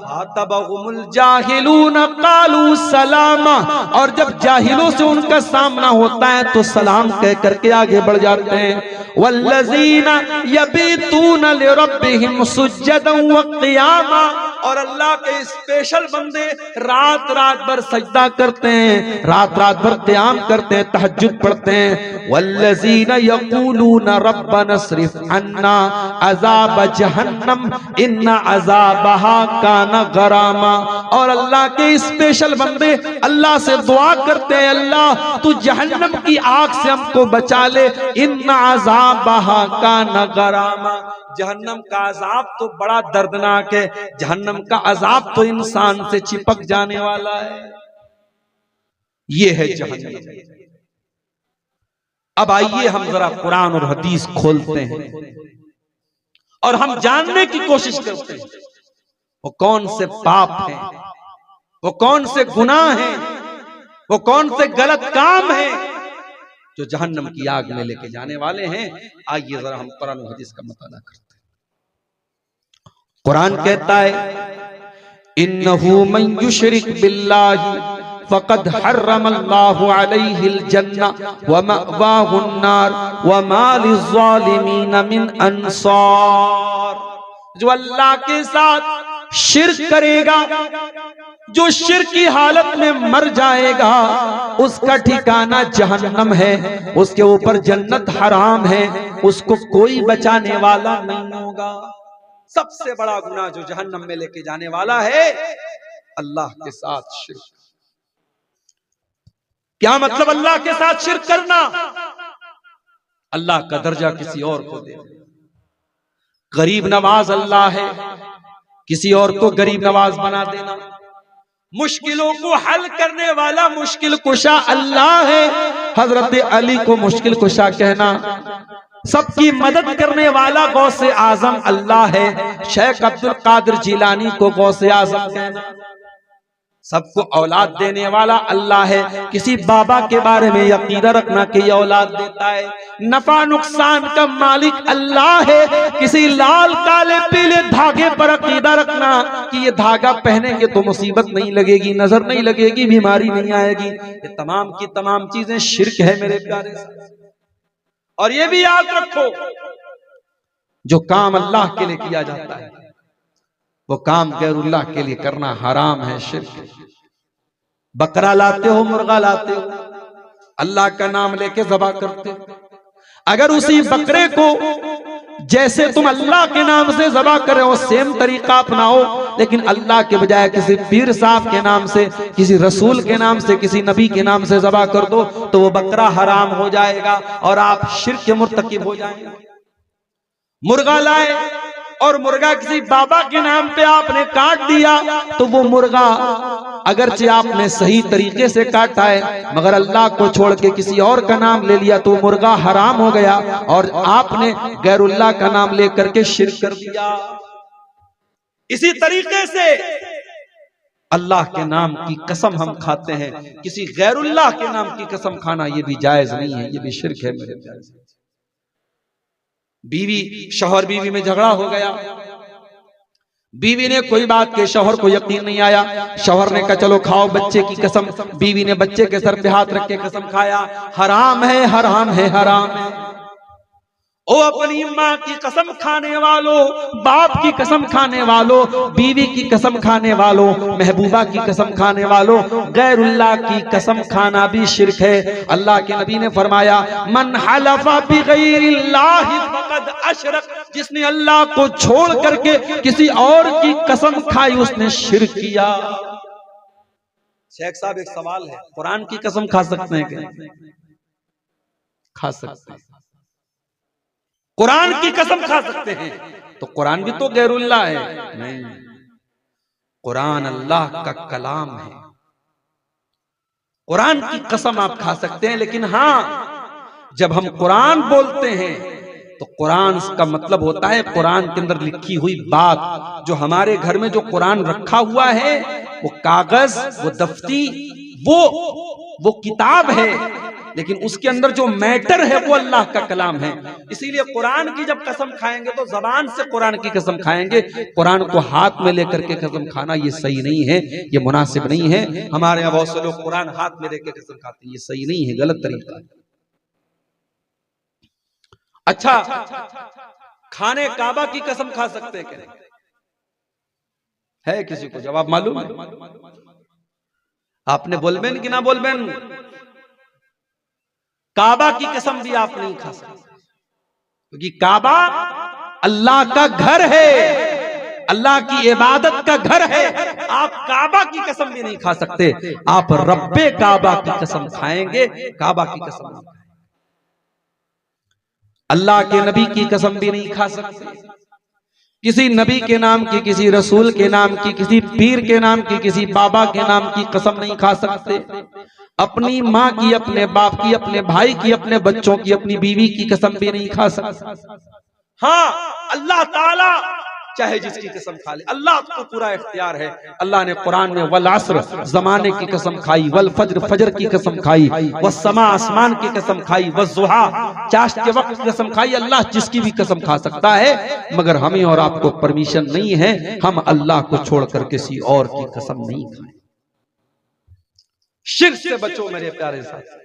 खातबहुमुल जाहिलूना क़ालू सलामा, और जब जाहिलों से उनका सामना होता है तो सलाम कह करके आगे बढ़ जाते हैं। वल्लज़ीना यबीतूना लिरब्बिहिम सुज्जदन व क़ियामा, और अल्लाह के स्पेशल बंदे रात रात भर सजदा करते हैं, रात रात भर क़याम करते हैं, तहज्जुद पढ़ते हैं। वल्लज़ीना यक़ूलूना रब्बना स्रिफ अन्ना अज़ाब जहन्नम इन्ना अज़ाबहा काना गरामा, और अल्लाह के स्पेशल बंदे अल्लाह से दुआ करते हैं, अल्लाह तू जहन्नम की आग से हमको बचा ले। इन्ना अज़ाबहा काना गरामा, जहन्नम का अजाब तो बड़ा दर्दनाक है, जहन्नम का अजाब तो इंसान से चिपक जाने वाला है। ये है जहन्नम। अब आइए हम जरा कुरान और हदीस खोलते हैं और हम जानने की कोशिश करते हैं वो कौन से पाप हैं, वो कौन से गुनाह हैं, वो कौन से गलत काम हैं जो जहन्नम की आग में लेके जाने वाले हैं। आइए जरा हम कुरान और हदीस का मुताला करते हैं। कुरान कहता है इन्नहु मन युशरिक बिल्लाहि फ़क़द हर्रमल्लाहु अलैहिल जन्ना व मअवाहुन नार व मा लिज़्ज़ालिमीन मिन अंसार, जो अल्लाह के साथ शिर्क करेगा, जो शिर्क की हालत में मर जाएगा, उसका ठिकाना जहन्नम है, उसके ऊपर जन्नत हराम है, उसको कोई बचाने वाला नहीं होगा। सबसे बड़ा गुनाह जो जहन्नम में लेके जाने वाला है अल्लाह के साथ शिर्क। क्या मतलब अल्लाह के साथ शिर्क करना? अल्लाह का दर्जा किसी और को दे। गरीब नवाज अल्लाह है, किसी और को गरीब नवाज बना देना। मुश्किलों को हल करने वाला मुश्किल कुशा अल्लाह है, हजरत अली को मुश्किल कुशा कहना। सबकी मदद करने वाला गौसे आजम अल्लाह है, शेख अब्दुल कादिर जिलानी को गौसे आजम कहना। सबको औलाद देने वाला अल्लाह है, किसी बाबा के बारे में यकीदा रखना कि ये औलाद देता है। नफा नुकसान का मालिक अल्लाह है, किसी लाल काले पीले धागे पर अकीदा रखना कि ये धागा पहनेंगे तो मुसीबत नहीं लगेगी, नजर नहीं लगेगी, बीमारी नहीं आएगी। ये तमाम की तमाम चीजें शिर्क है मेरे प्यारे। और ये भी याद रखो, जो काम अल्लाह के लिए किया जाता है वो काम गैरुल्लाह के लिए करना हराम है, शिर्क। बकरा लाते हो, मुर्गा लाते हो, अल्लाह का नाम लेके ज़बा करते हो, अगर उसी बकरे को जैसे तुम अल्लाह के नाम से ज़बा कर रहे हो सेम तरीका अपनाओ, लेकिन अल्लाह के बजाय किसी पीर साहब के नाम से, किसी रसूल के नाम से, किसी नबी के नाम से ज़बा कर दो तो वो बकरा हराम हो जाएगा और आप शिर्क के मुर्तकिब हो जाएंगे। मुर्गा लाए और मुर्गा किसी बाबा के नाम पे आपने काट दिया तो वो मुर्गा अगरचे आपने सही तरीके से काटा है मगर अल्लाह को छोड़ के किसी और का नाम ले लिया तो मुर्गा हराम हो गया और आपने गैरुल्लाह का नाम लेकर के शिर्क कर दिया। इसी तरीके से अल्लाह के नाम की कसम हम खाते हैं, किसी गैरुल्लाह के नाम की कसम खाना ये भी जायज नहीं है, ये भी शिर्क है मेरे प्यारे। बीवी शौहर बीवी में झगड़ा हो गया, बीवी ने कोई बात के शौहर को यकीन नहीं आया, शौहर ने कहा चलो खाओ बच्चे की कसम, बीवी ने बच्चे के सर पे हाथ रख के कसम खाया, हराम है हराम है हराम है। ओ अपनी माँ की कसम खाने वालों, बाप की कसम खाने वालों, बीवी की कसम खाने वालों, महबूबा की कसम खाने वालों, गैरुल्लाह की कसम खाना भी शिर्क है। अल्लाह के नबी ने फरमाया मन हलफा बिगैरिल्लाहि फक़द अशरक, जिसने अल्लाह को छोड़ करके किसी और की कसम खाई उसने शिर्क किया। शेख साहब एक सवाल है, कुरान की कसम खा सकते हैं क्या? खा सकते हैं, कुरान की कसम खा सकते हैं, तो कुरान भी तो गैरुल्लाह है? नहीं, कुरान अल्लाह का कलाम है, कुरान की कसम आप खा सकते हैं, लेकिन हां जब हम कुरान बोलते हैं तो कुरान का मतलब होता है कुरान के अंदर लिखी हुई बात। जो हमारे घर में जो कुरान रखा हुआ है वो कागज, वो दफ्ती, वो किताब है, लेकिन उसके अंदर जो मैटर है वो अल्लाह का कलाम है। इसीलिए कुरान की जब कसम खाएंगे तो जबान से कुरान की कसम खाएंगे, कुरान को हाथ में लेकर के कसम खाना ये सही नहीं है, ये मुनासिब नहीं है। हमारे यहाँ बहुत से लोग कुरान हाथ में लेकर कसम खाते हैं, ये सही नहीं है, गलत तरीका है। अच्छा, खाने काबा की कसम खा सकते हैं क्या? है किसी को जवाब मालूम है? आपने बोलबेन कि ना बोलबेन? काबा की कसम भी आप नहीं खा सकते, क्योंकि काबा अल्लाह का घर है, अल्लाह की इबादत का घर है। आप काबा की कसम भी नहीं खा सकते, आप रब्बे काबा की कसम खाएंगे, काबा की कसम नहीं खाएंगे। अल्लाह के नबी की कसम भी नहीं खा सकते, किसी नबी के नाम की, किसी रसूल के नाम की, किसी पीर के नाम की, किसी बाबा के नाम की कसम नहीं खा सकते। अपनी माँ की, अपने बाप की, अपने भाई की, अपने बच्चों की, अपनी बीवी की कसम भी नहीं खा सकते। हाँ, अल्लाह ताला चाहे जिसकी कसम खा ले, अल्लाह को पूरा इख्तियार है। अल्लाह ने कुरान में वल अस्र, जमाने की कसम खाई, वल फज्र, फजर की कसम खाई, वस्समा, आसमान की कसम खाई, वज़्ज़ुहा, चाश्त के वक्त की कसम खाई। अल्लाह जिसकी भी कसम खा सकता है, मगर हमें और आपको परमिशन नहीं है, हम अल्लाह को छोड़कर किसी और की कसम नहीं खाएं। शिर्क से बचो मेरे प्यारे साथी,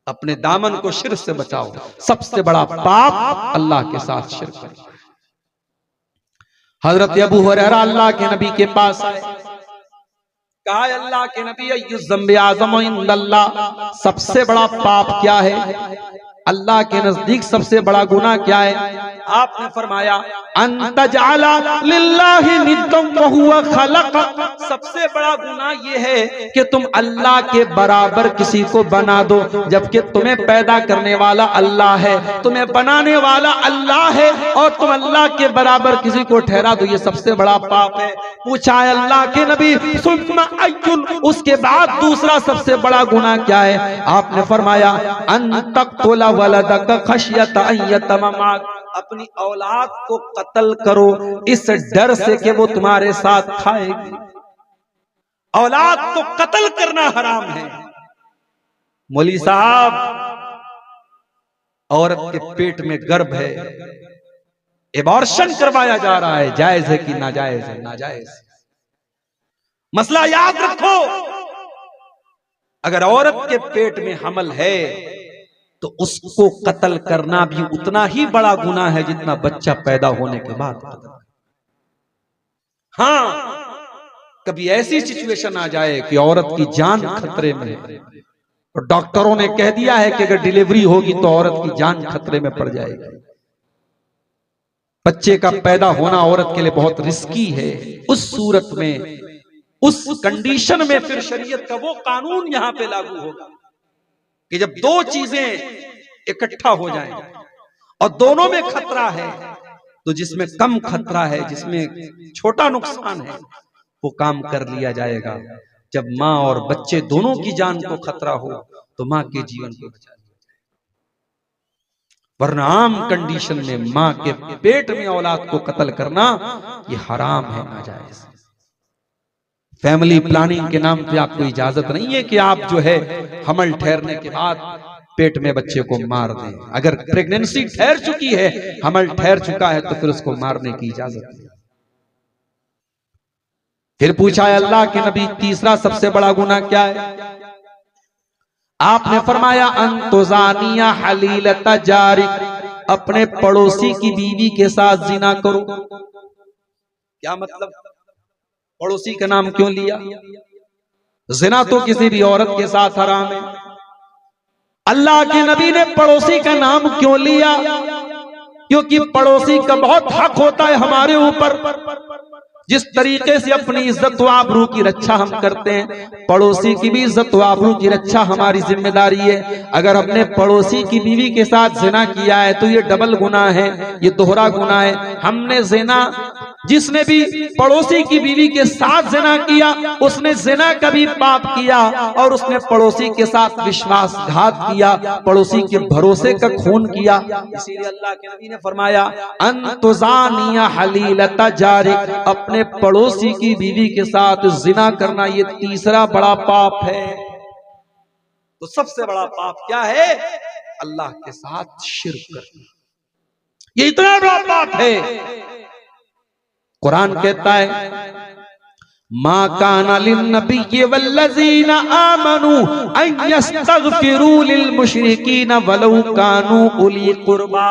अपने दामन को शिर्क से बचाओ। सबसे बड़ा पाप अल्लाह के साथ शिर्क करना। हजरत अबू हुरैरा अल्लाह के नबी के पास आए, कहा अल्लाह के नबी अय्युज़ ज़म्बि आज़म इंदल्लाह, सबसे बड़ा पाप क्या है? अल्लाह के नजदीक सबसे बड़ा गुनाह क्या है? आपने फरमाया अंतजाला लिल्लाहि निद्दम व हुवा खलक, सबसे बड़ा गुनाह ये है कि तुम अल्लाह के बराबर किसी को बना दो, जबकि तुम्हें पैदा करने वाला अल्लाह है, तुम्हें बनाने वाला अल्लाह है, और तुम अल्लाह के बराबर किसी को ठहरा दो, ये सबसे बड़ा पाप है। पूछा है अल्लाह के नबी सुम्मा अय्युन, उसके बाद दूसरा सबसे बड़ा गुनाह क्या है? आपने फरमाया अन तक़तुला वलदक खशियत अन यतममाक, अपनी औलाद को कत्ल करो इस डर से कि वो तुम्हारे साथ खाएगी। औलाद को कत्ल करना हराम है। मौलवी साहब, औरत के पेट में गर्भ है, एबॉर्शन करवाया जा रहा है, जायज है कि नाजायज है? नाजायज। मसला याद रखो, अगर औरत के पेट में हमल है तो उसको कत्ल करना भी उतना ही बड़ा गुनाह है जितना बच्चा पैदा होने के बाद। हाँ, कभी ऐसी सिचुएशन आ जाए कि औरत की जान खतरे में है और डॉक्टरों ने कह दिया है कि अगर डिलीवरी होगी तो औरत की जान खतरे में पड़ जाएगी। बच्चे का पैदा होना औरत के लिए बहुत रिस्की है। उस सूरत में, उस कंडीशन में फिर शरीयत का वो कानून यहां पे लागू होगा कि जब दो चीजें इकट्ठा हो जाएं और दोनों में खतरा है, तो जिसमें कम खतरा है, जिसमें छोटा नुकसान है, वो काम कर लिया जाएगा। जब माँ और बच्चे दोनों की जान को खतरा हो तो माँ के जीवन को बचा लिया जाए, वरना आम कंडीशन में माँ के पेट में औलाद को कत्ल करना ये हराम है, नाजायज। फैमिली प्लानिंग के नाम पे आपको इजाजत नहीं है कि आप जो है हमल ठहरने के बाद पेट में बच्चे को मार दें। अगर प्रेगनेंसी ठहर चुकी है, हमल ठहर चुका है, तो फिर उसको मारने की इजाजत नहीं। फिर पूछा है अल्लाह के नबी, तीसरा सबसे बड़ा गुनाह क्या है? आपने फरमाया अंतुजानिया हलीलता जारिक, अपने पड़ोसी की बीवी के साथ जिना करो। क्या मतलब? पड़ोसी का नाम क्यों लिया? जिना तो किसी भी औरत के साथ हराम है। अल्लाह के नबी ने पड़ोसी का नाम क्यों लिया? क्योंकि पड़ोसी का बहुत हक होता है हमारे ऊपर। जिस तरीके से अपनी इज्जत व आबरू की रक्षा हम करते हैं, पड़ोसी की भी इज्जत व आबरू की रक्षा हमारी जिम्मेदारी है। अगर हमने पड़ोसी की बीवी के साथ जिना किया है तो ये डबल गुनाह है, ये दोहरा गुनाह है। हमने जिना, जिसने भी पड़ोसी की बीवी के साथ जिना किया उसने जिना का भी पाप किया और उसने पड़ोसी के साथ विश्वासघात किया, पड़ोसी के भरोसे का खून किया। इसीलिए अल्लाह के नबी ने फरमाया अंतुजानिया हलीलता जारिक, अपने पड़ोसी की बीवी के साथ जिना करना ये तीसरा बड़ा पाप है। तो सबसे बड़ा पाप क्या है? अल्लाह के साथ शिर्क करना, ये इतना बड़ा पाप है। कुरान कहता है मा काना लिन्नबिय्यि वल्लज़ीना आमनू अन यस्तगफिरू लिलमुशरिकीना वलौ कानू उली कुर्बा।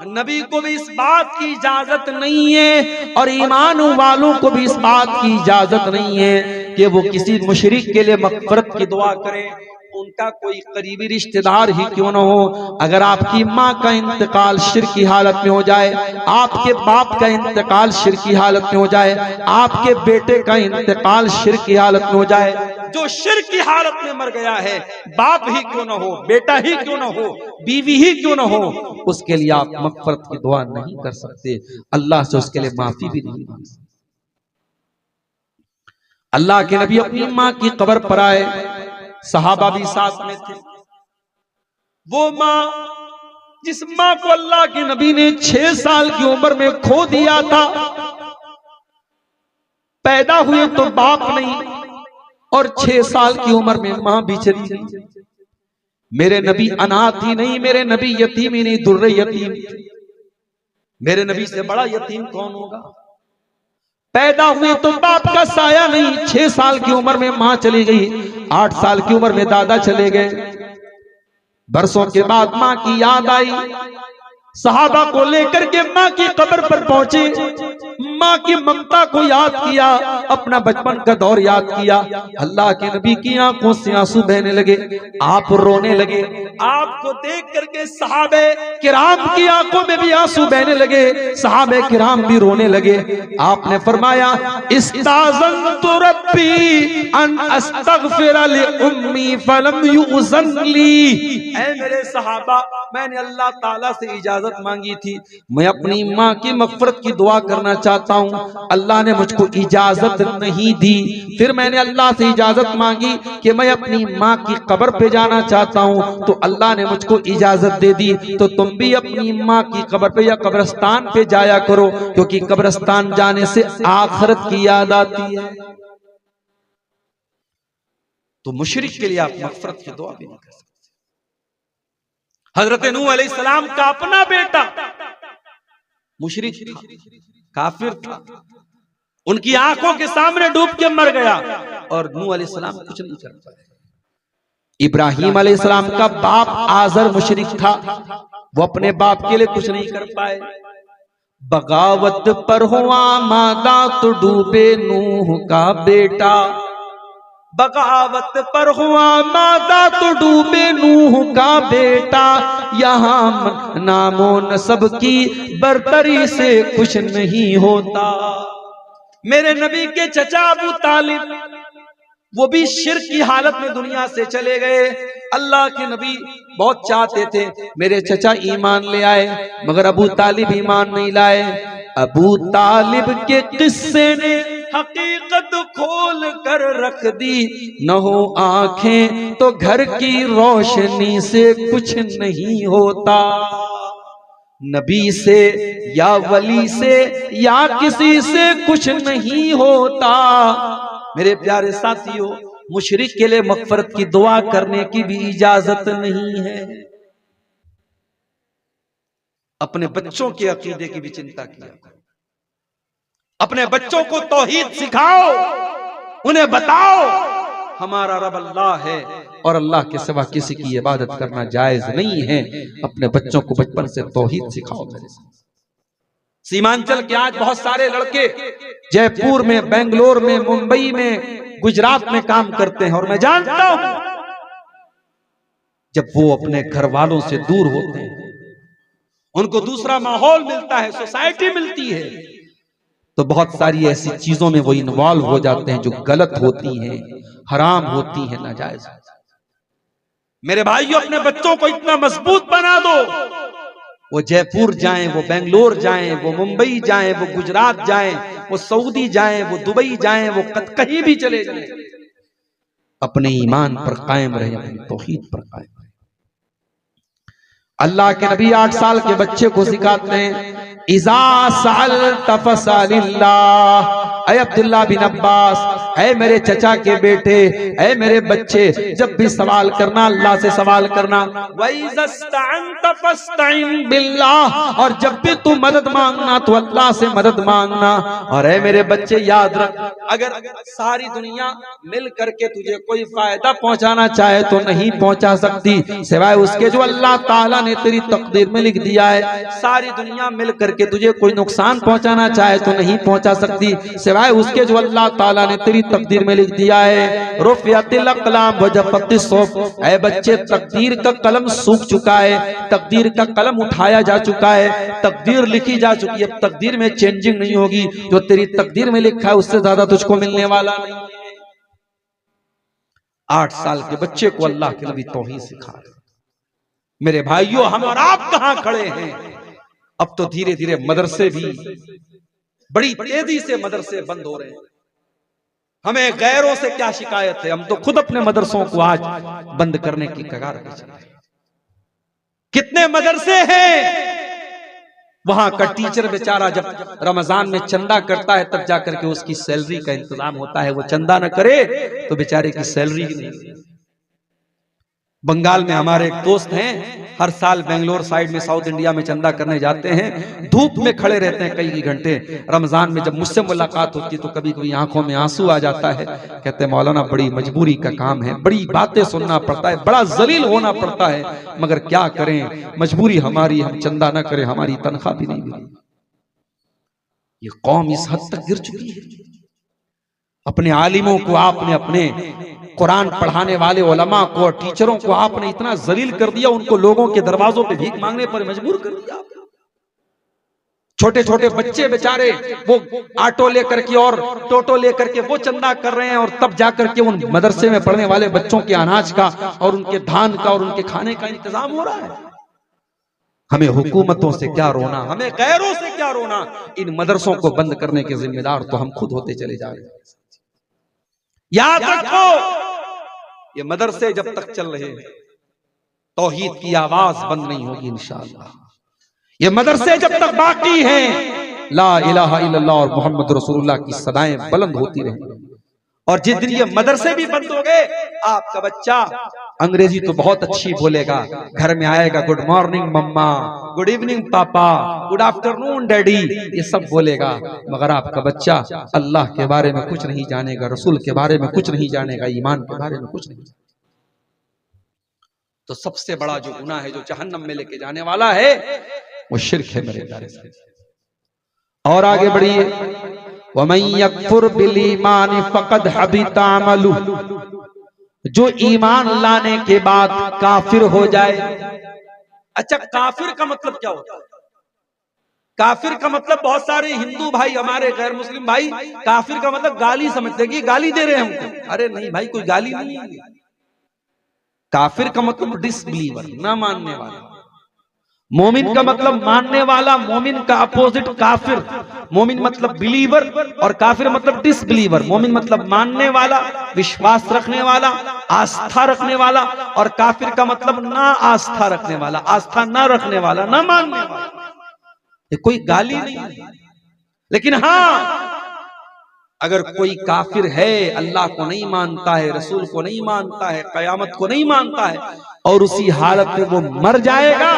नबी को भी इस बात की इजाजत नहीं है और ईमान वालों को भी इस बात की इजाजत नहीं है कि वो किसी मुशरिक के लिए मग़फ़िरत की दुआ करें, उनका कोई करीबी रिश्तेदार ही क्यों न हो। अगर आपकी माँ का इंतकाल शिर्क की हालत में हो जाए, आपके बाप का इंतकाल शिर्क की हालत में हो जाए, आपके बेटे का इंतकाल शिर्क की हालत में हो जाए, जो शिर्क की हालत में मर गया है, बाप ही क्यों न हो, बेटा ही क्यों न हो, बीवी ही क्यों न हो, उसके लिए आप मग़फ़िरत की दुआ नहीं कर सकते, अल्लाह से उसके लिए माफी भी नहीं मांग सकते। अल्लाह के नबी अपनी माँ की कब्र पर आए, सहाबा भी साथ में थे। वो माँ, जिस माँ को अल्लाह के नबी ने 6 साल की उम्र में खो दिया था, पैदा हुए तो बाप नहीं और 6 साल की उम्र में माँ भी चली गई। मेरे नबी अनाथ ही नहीं, मेरे नबी यतीम ही नहीं, दुर्रे यतीम। मेरे नबी से बड़ा यतीम कौन होगा? पैदा हुए तो बाप का साया नहीं, 6 साल की उम्र में मां चली गई, 8 साल की उम्र में दादा चले गए। बरसों के बाद मां की याद आई, सहाबा को लेकर के मां की कब्र पर पहुंचे, मां की ममता को याद किया, अपना बचपन का दौर याद किया। अल्लाह के नबी की आंखों से आंसू बहने लगे, आप रोने लगे। आपको देख करके सहाबे किराम की आंखों में भी आंसू बहने लगे, सहाबे किराम भी रोने लगे। आपने फरमाया इस्ताज़नतु रब्बी अन अस्तगफिर लि उम्मी फलम युज़न ली। ऐ मेरे सहाबा, मैंने अल्लाह ताला से इजाजत मांगी थी, मैं अपनी माँ की मग़फ़िरत की दुआ करना चाहता हूँ, अल्लाह ने मुझको इजाजत नहीं दी। फिर मैंने अल्लाह से इजाजत मांगी कि मैं अपनी माँ की कब्र पे जाना चाहता हूँ, तो अल्लाह ने मुझको इजाजत दे दी। तो तुम भी अपनी माँ की कब्र पे या कब्रिस्तान पे जाया करो, क्योंकि कब्रिस्तान जाने से आखिरत की याद आती है। तो मुशरिक के लिए आप मग़फ़िरत की दुआ भी नहीं कर सकते। हजरत नूह अलैहिस्सलाम का अपना बेटा मुशरिक था, काफिर था, उनकी आंखों के सामने डूब के मर गया और नूह अलैहिस्सलाम कुछ नहीं कर पाए। इब्राहीम अलैहिस्सलाम का बाप आजर मुशरिक था, वो अपने बाप के लिए कुछ नहीं कर पाए। बगावत पर हुआ मादा तो डूबे नूह का बेटा, बगावत पर हुआ मादा तो डूबे नूह का बेटा, यहाँ नामो नसब की बरतरी से कुछ नहीं होता। मेरे नबी के चचा अबू तालिब, वो भी शिर्क की हालत में दुनिया से चले गए। अल्लाह के नबी बहुत चाहते थे मेरे चचा ईमान ले आए, मगर अबू तालिब ईमान नहीं लाए। अबू तालिब के किस्से ने हकीकत खोल कर रख दी, न हो आंखें तो घर की रोशनी से कुछ नहीं होता। नबी से या वली से या किसी से कुछ नहीं होता। मेरे प्यारे साथियों, मुशरिक के लिए मगफरत की दुआ करने की भी इजाजत नहीं है। अपने बच्चों के अकीदे की भी चिंता किया, अपने बच्चों को तौहीद सिखाओ, उन्हें बताओ हमारा रब अल्लाह है और अल्लाह के सिवा किसी की इबादत करना जायज नहीं है। अपने बच्चों को बचपन से तौहीद सिखाओ। सीमांचल के आज बहुत सारे लड़के जयपुर में, बेंगलोर में, मुंबई में, गुजरात में काम करते हैं और मैं जानता हूं जब वो अपने घर वालों से दूर होते हैं, उनको दूसरा माहौल मिलता है, सोसाइटी मिलती है, तो बहुत सारी ऐसी चीजों में वो इन्वॉल्व हो जाते हैं जो गलत होती हैं, हराम होती हैं, नाजायज। मेरे भाइयों, अपने बच्चों को इतना मजबूत बना दो, वो जयपुर जाएं, वो बेंगलोर जाएं, वो मुंबई जाएं, वो गुजरात जाएं, वो सऊदी जाएं, वो दुबई जाएं, वो कहीं भी चले जाएं, अपने ईमान पर कायम रहे, अपनी तौहीद पर कायम रहे। अल्लाह के नबी 8 साल के बच्चे को सिखाते हैं, इज़ा सअल्त फसअलिल्लाह। ऐ अब्दुल्लाह बिन अब्बास, ऐ मेरे चचा के बेटे, ऐ मेरे बच्चे, जब भी सवाल करना अल्लाह से सवाल करना। वइज़स्तअनत फस्तइन बिल्लाह, और जब भी तू मदद मांगना तो अल्लाह से मदद मांगना। और ऐ मेरे बच्चे याद रख, अगर सारी दुनिया मिल करके तुझे कोई फायदा पहुंचाना चाहे तो नहीं पहुंचा सकती, सिवाय उसके जो अल्लाह ताला ने तेरी तकदीर में लिख दिया है। सारी दुनिया मिल करके तुझे कोई नुकसान पहुंचाना चाहे तो नहीं पहुंचा सकती, सिवाय उसके जो अल्लाह ताला ने तेरी तकदीर में लिख दिया है। रुफ़ियतिल अक़लाम व जफ़्फ़तिस सुहफ़, ऐ बच्चे तकदीर का कलम सूख चुका है, तकदीर का कलम उठाया जा चुका है, तकदीर लिखी जा चुकी है, अब तकदीर में चेंजिंग नहीं होगी। जो तेरी तकदीर में लिखा है उससे ज्यादा तुझको मिलने वाला नहीं है। 8 साल के बच्चे को अल्लाह के नबी तौहीद सिखा रहे। मेरे भाइयों, हम और आप कहां खड़े हैं? अब तो धीरे धीरे मदरसे भी बड़ी तेजी से मदरसे बंद हो रहे हैं। हमें गैरों से क्या शिकायत है? हम तो खुद अपने मदरसों को आज बंद करने की कगार पे चल रहे हैं। कितने मदरसे हैं वहां का टीचर बेचारा जब रमजान में चंदा करता है तब जाकर के उसकी सैलरी का इंतजाम होता है, वो चंदा न करे तो बेचारे की सैलरी ही नहीं। बंगाल में हमारे एक दोस्त हैं, हर साल बेंगलोर साइड में साउथ इंडिया में चंदा करने जाते हैं, धूप में खड़े रहते हैं कई घंटे। रमजान में जब मुझसे मुलाकात होती है तो कभी कभी आंखों में आंसू आ जाता है। कहते हैं मौलाना बड़ी मजबूरी का काम है, बड़ी बातें सुनना पड़ता है, बड़ा जलील होना पड़ता है, मगर क्या करें, मजबूरी हमारी, हम चंदा ना करें हमारी तनख्वाह भी नहीं मिली। ये कौम इस हद तक गिर चुकी है। अपने आलिमों को आपने, अपने कुरान पढ़ाने वाले उलमा को और टीचरों को आपने इतना जलील कर दिया, उनको लोगों के दरवाजों पे भीख मांगने पर मजबूर कर दिया। छोटे छोटे बच्चे बेचारे वो ऑटो लेकर के और टोटो लेकर के वो चंदा कर रहे हैं, और तब जाकर के उन मदरसे में पढ़ने वाले बच्चों के अनाज का और उनके धान का और उनके खाने का इंतजाम हो रहा है। हमें हुकूमतों से क्या रोना, हमें गैरों से क्या रोना, इन मदरसों को बंद करने के जिम्मेदार तो हम खुद होते चले जा रहे हैं। याद रखो, ये मदरसे जब तक चल रहे हैं तौहीद की आवाज बंद नहीं होगी इंशाअल्लाह। ये मदरसे जब तक बाकी हैं, ला इलाहा इल्लल्लाह और मोहम्मद रसूलुल्लाह की सदाएं बुलंद होती रहेंगी। और जिस दिन ये मदरसे भी बंद हो गए, आपका बच्चा अंग्रेजी तो बहुत अच्छी बोलेगा, घर में आएगा गुड मॉर्निंग मम्मा, गुड इवनिंग पापा, गुड आफ्टरनून डैडी, ये सब बोलेगा, मगर आपका बच्चा अल्लाह के बारे में कुछ नहीं जानेगा, रसूल के बारे में कुछ नहीं जानेगा, ईमान के बारे में कुछ नहीं जानेगा। तो सबसे बड़ा जो गुनाह है, जो जहन्नम में लेके जाने वाला है, वो शिर्क है मेरे प्यारे साथी। और आगे बढ़िए, वमन यकफुर बिल ईमान फक़द हबिता अमलुहु, जो ईमान लाने के बाद काफिर हो जाए। अच्छा, काफिर का मतलब क्या होता है? काफिर का मतलब बहुत सारे हिंदू भाई, हमारे गैर मुस्लिम भाई, काफिर का मतलब गाली समझते हैं कि गाली दे रहे हैं हमको। अरे नहीं भाई, कोई गाली नहीं है। काफिर का मतलब डिसबिलीवर, ना मानने वाला। मोमिन का मतलब मानने वाला, मोमिन का अपोजिट काफिर। मोमिन मतलब बिलीवर और काफिर मतलब डिसबिलीवर। मोमिन मतलब मानने वाला, विश्वास रखने वाला, आस्था रखने वाला, और काफिर का मतलब ना आस्था रखने वाला, आस्था ना रखने वाला, ना मानने वाला। ये कोई गाली नहीं है, लेकिन हाँ, अगर कोई काफिर है, अल्लाह को नहीं मानता है, रसूल को नहीं मानता है, कयामत को नहीं मानता है और उसी हालत में वो मर जाएगा,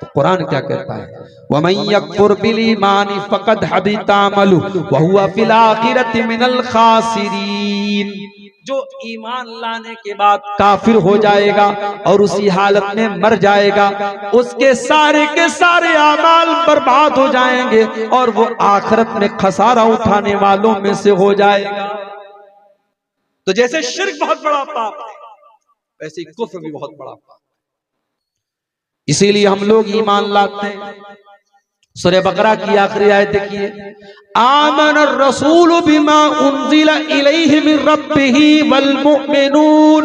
तो कुरान क्या कहता है, वमन यकफुर बिल ईमानी फक़द हबिता अमलुहु व हुवा फिल आखिरति मिनल खासिरीन। जो ईमान लाने के बाद काफिर हो जाएगा और उसी हालत में मर जाएगा, उसके सारे के सारे आमाल बर्बाद हो जाएंगे और वो आखिरत में खसारा उठाने वालों में से हो जाएगा। तो जैसे शिर्क बहुत बड़ा पाप है, वैसे ही कुफ्र भी बहुत बड़ा पाप है। इसीलिए हम लोग ईमान लाते हैं। सूरह बकरा की आखिरी आयत देखिए, आमन रसूल बिमा उन्जिला इलैहि मिन रब्बिही वल मुमिनून।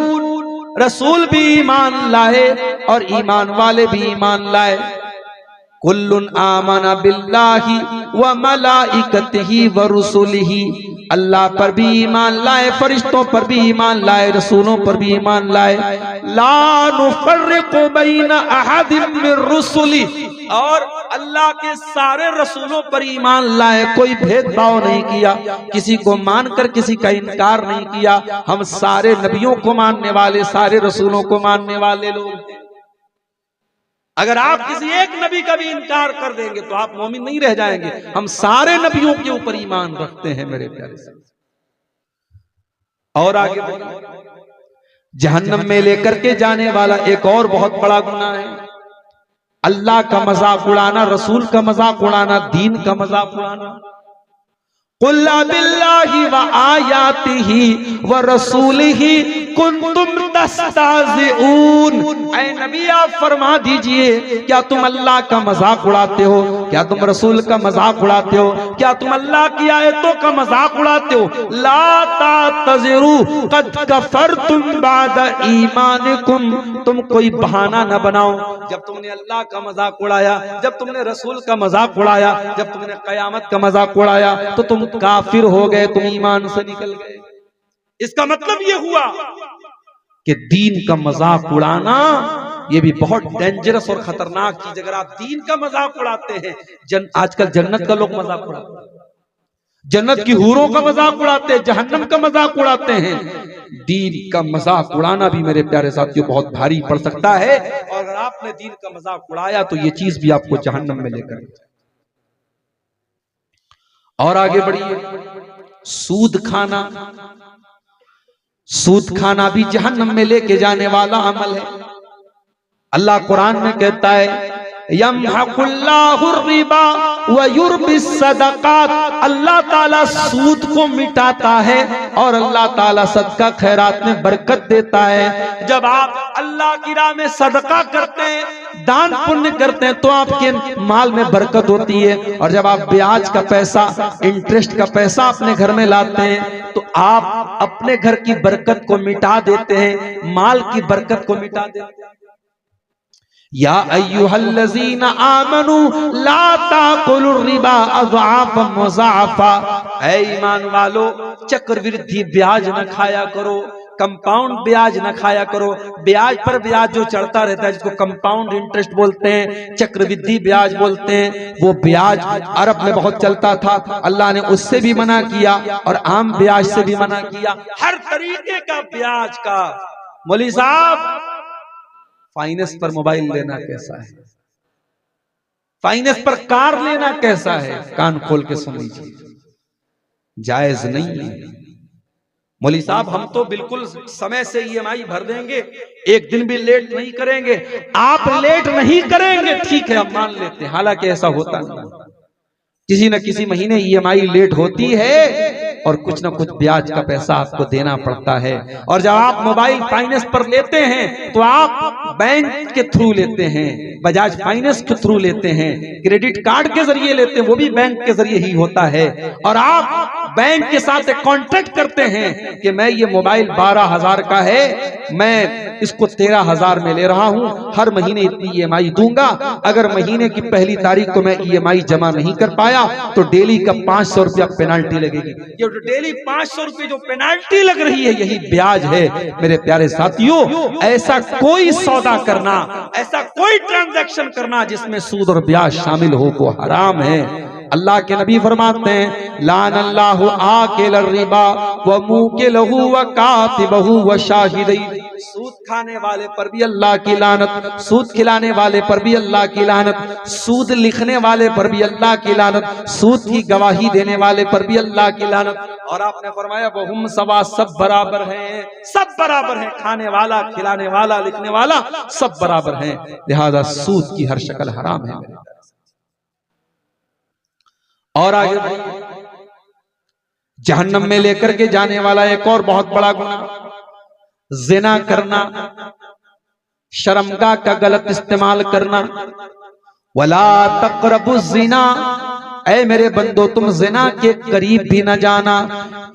रसूल भी ईमान लाए और ईमान वाले भी ईमान लाए। कुल्लुन आमना बिल्लाहि व मलाइकतिही व रुसुलिही। अल्लाह पर भी ईमान लाए, फरिश्तों पर भी ईमान लाए, रसूलों पर भी ईमान लाए। ला नुफर्रिकु बैन अहदिम मिन रुसुली। और अल्लाह के सारे रसूलों पर ईमान लाए, कोई भेदभाव नहीं किया, किसी को मानकर किसी का इनकार नहीं किया। हम सारे नबियों को मानने वाले, सारे रसूलों को मानने वाले लोग हैं। अगर आप किसी एक नबी का भी इनकार कर देंगे तो आप मोमिन नहीं रह जाएंगे। हम सारे नबियों के ऊपर ईमान रखते हैं मेरे प्यारे से। और आगे जहन्नम में लेकर के जाने वाला एक और बहुत बड़ा गुनाह है, अल्लाह का मजाक उड़ाना, रसूल का मजाक उड़ाना, दीन का मजाक उड़ाना। कुल बिल्लाहि व आयातिही व रसूलिही कुंतुम तस्ताज़िऊन। ऐ नबी आप फरमा दीजिए, क्या तुम अल्लाह का मजाक उड़ाते हो? क्या तुम रसूल का मजाक उड़ाते हो? क्या तुम अल्लाह की आयतों का मजाक उड़ाते हो? ला तातज़िरू क़द कफ़रतुम बाद ईमानिकुम। तुम कोई बहाना न बनाओ। जब तुमने अल्लाह का मजाक उड़ाया, जब तुमने रसूल का मजाक उड़ाया, जब तुमने कयामत का मजाक उड़ाया, तो तुम काफिर हो गए, तुम ईमान से निकल गए। इसका मतलब यह हुआ कि दीन का मजाक उड़ाना ये भी बहुत डेंजरस और खतरनाक चीज। अगर आप दीन का मजाक उड़ाते हैं, आजकल जन्नत का लोग मजाक उड़ाते हैं, जन्नत की हूरों का मजाक उड़ाते हैं, जहन्नम का मजाक उड़ाते हैं। दीन का मजाक उड़ाना भी मेरे प्यारे साथियों बहुत भारी पड़ सकता है। और अगर आपने दीन का मजाक उड़ाया तो ये चीज भी आपको जहन्नम में लेकर। और आगे बढ़िए, सूद खाना। सूद खाना भी जहन्नम में लेके जाने वाला अमल है। अल्लाह कुरान में कहता है, यमहकुल्लाहु रिबा व युर्बिस सदकात। अल्लाह ताला सूद को मिटाता है और अल्लाह ताला सदका खैरात में बरकत देता है। जब आप अल्लाह की राह में सदका करते हैं, दान पुण्य करते हैं, तो आपके माल में बरकत होती है। और जब आप ब्याज का पैसा, इंटरेस्ट का पैसा अपने घर में लाते हैं, तो आप अपने घर की बरकत को मिटा देते हैं, माल की बरकत को मिटा देते हैं। या अय्युहल्लज़ीना आमनू ला ताकुलुर रिबा अज़आफ़ा मुज़ाफ़ा। ऐ ईमान वालो, चक्रवृद्धि ब्याज न खाया करो, कंपाउंड ब्याज न खाया करो। ब्याज पर ब्याज जो चढ़ता रहता है, जिसको कंपाउंड इंटरेस्ट बोलते हैं, चक्रवृद्धि ब्याज बोलते हैं, वो ब्याज अरब में बहुत चलता था। अल्लाह ने उससे भी मना किया और आम ब्याज से भी मना किया। हर तरीके का ब्याज का। मौलवी साहब, फाइनेंस पर मोबाइल लेना कैसा है? फाइनेंस पर कार लेना कैसा है? कान खोल के सुन लीजिए, जायज नहीं है। मौलवी साहब, हम तो बिल्कुल समय से ईएमआई भर देंगे, एक दिन भी लेट नहीं करेंगे। आप लेट नहीं करेंगे, ठीक है, हम मान लेते हैं, हालांकि ऐसा होता नहीं। किसी न किसी महीने ईएमआई लेट होती है और कुछ ना कुछ ब्याज का पैसा आपको देना पड़ता है। और जब आप मोबाइल फाइनेंस पर लेते हैं तो आप बैंक के थ्रू लेते हैं, बजाज फाइनेंस के थ्रू लेते हैं, क्रेडिट कार्ड के जरिए लेते हैं, वो भी बैंक के जरिए ही होता है। और आप बैंक के साथ एक कॉन्ट्रैक्ट करते हैं कि मैं ये मोबाइल 12,000 का है, मैं इसको 13,000 में ले रहा हूं, हर महीने इतनी ईएमआई दूंगा। अगर महीने की पहली तारीख को मैं ईएमआई जमा नहीं कर पाया तो डेली का 500 रुपया पेनाल्टी लगेगी। ये डेली 500 रुपये जो पेनाल्टी लग रही है, यही ब्याज है। मेरे प्यारे साथियों, ऐसा कोई सौदा करना, ऐसा कोई ट्रांजैक्शन करना जिसमें सूद और ब्याज शामिल हो, वो हराम है। अल्लाह के नबी फरमाते हैं लान अल्लाहु आकिल रिबा व मुकिलहु व कातिबहु व शाहिदै। सूद खाने वाले पर भी अल्लाह की लानत, सूद खिलाने वाले पर भी अल्लाह की लानत, सूद लिखने वाले पर भी अल्लाह की लानत, सूद की गवाही देने वाले पर भी अल्लाह की लानत। और आपने फरमाया वहुम सवा, सब बराबर हैं, सब बराबर हैं, खाने वाला, खिलाने वाला, लिखने वाला सब बराबर हैं। लिहाजा सूद की हर शक्ल हराम है। और आगे जहन्नम में लेकर के जाने वाला एक और बहुत बड़ा गुनाह जिना करना, शर्मगाह का गलत इस्तेमाल करना। वला तक़रबु ज़िना, ऐ मेरे बंदो तुम जिना के करीब भी न जाना।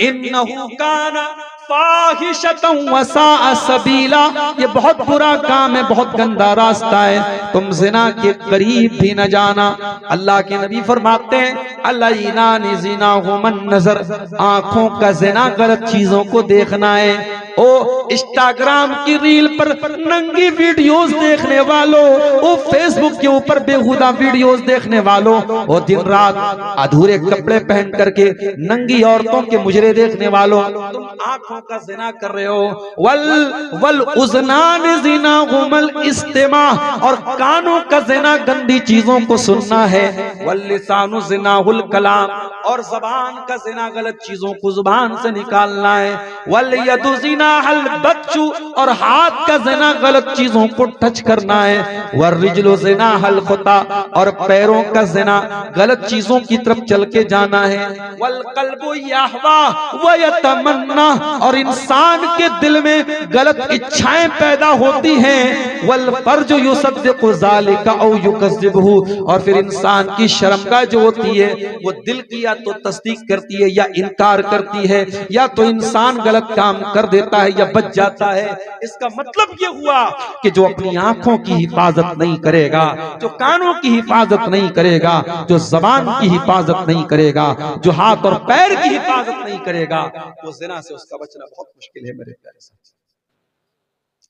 इन्नहु काना फाहिशतन व साअ सबीला, ये बहुत बुरा काम है, बहुत गंदा रास्ता है, तुम जिना के करीब भी न जाना। अल्लाह के नबी फरमाते हैं अलैनानि ज़िनाहुमन नज़र, आंखों का जिना गलत चीजों को देखना है। ओ इंस्टाग्राम की रील पर नंगी वीडियोस देखने वालों, ओ फेसबुक के ऊपर बेहुदा वीडियोस देखने वालों, ओ दिन रात अधूरे कपड़े पहन करके नंगी औरतों के मुजरे देखने वालों, तुम आंखों का जिना कर रहे हो। वल उज़नान ज़िनाहुमल इस्तिमा, और कानों का जिना गंदी चीजों को सुनना है। वल लिसानु ज़िनाहुल कलाम, और जबान का जिना गलत चीजों को जुबान से निकालना है। वल यदु ज़िना हल बच्चू, और हाथ का जिना गलत चीजों को टच करना है। वर्रिजलु ज़िना हल खुता, और पैरों का जिना गलत चीजों की तरफ चल के जाना है। वल कल्बु यहवा व यतमन्ना, और इंसान के दिल में गलत इच्छाएं पैदा होती हैं। वल फर्जु युसद्दिकु ज़ालिका औ युकज़्ज़िबहु, और फिर इंसान की शर्मगाह जो होती है वो दिल की या तो तस्दीक करती है या इनकार करती है, या तो इंसान गलत काम कर देता है या बच जाता है। इसका मतलब ये हुआ कि जो अपनी आंखों की हिफाजत नहीं करेगा, जो कानों की हिफाजत नहीं करेगा, जो जबान की हिफाजत नहीं करेगा, जो हाथ और पैर की हिफाजत नहीं करेगा, वो जिना से उसका बचना बहुत मुश्किल है। मेरे प्यारे साथी,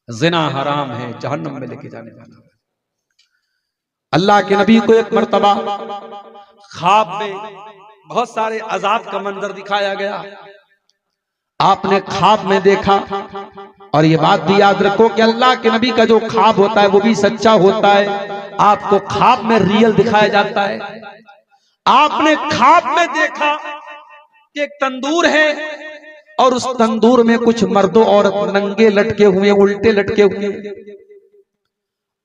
जिना हराम है, जहन्नम में लेके जाने वाला है। अल्लाह के नबी को एक मर्तबा ख्वाब में बहुत सारे अजाब का मंजर दिखाया गया। आपने ख्वाब में देखा, और ये बात भी याद रखो कि अल्लाह के नबी का जो ख्वाब होता है वो भी सच्चा होता है। आपको ख्वाब में रियल दिखाया जाता है। आपने ख्वाब में देखा कि एक तंदूर है, और उस तंदूर में कुछ मर्दों औरत नंगे लटके हुए, उल्टे लटके हुए,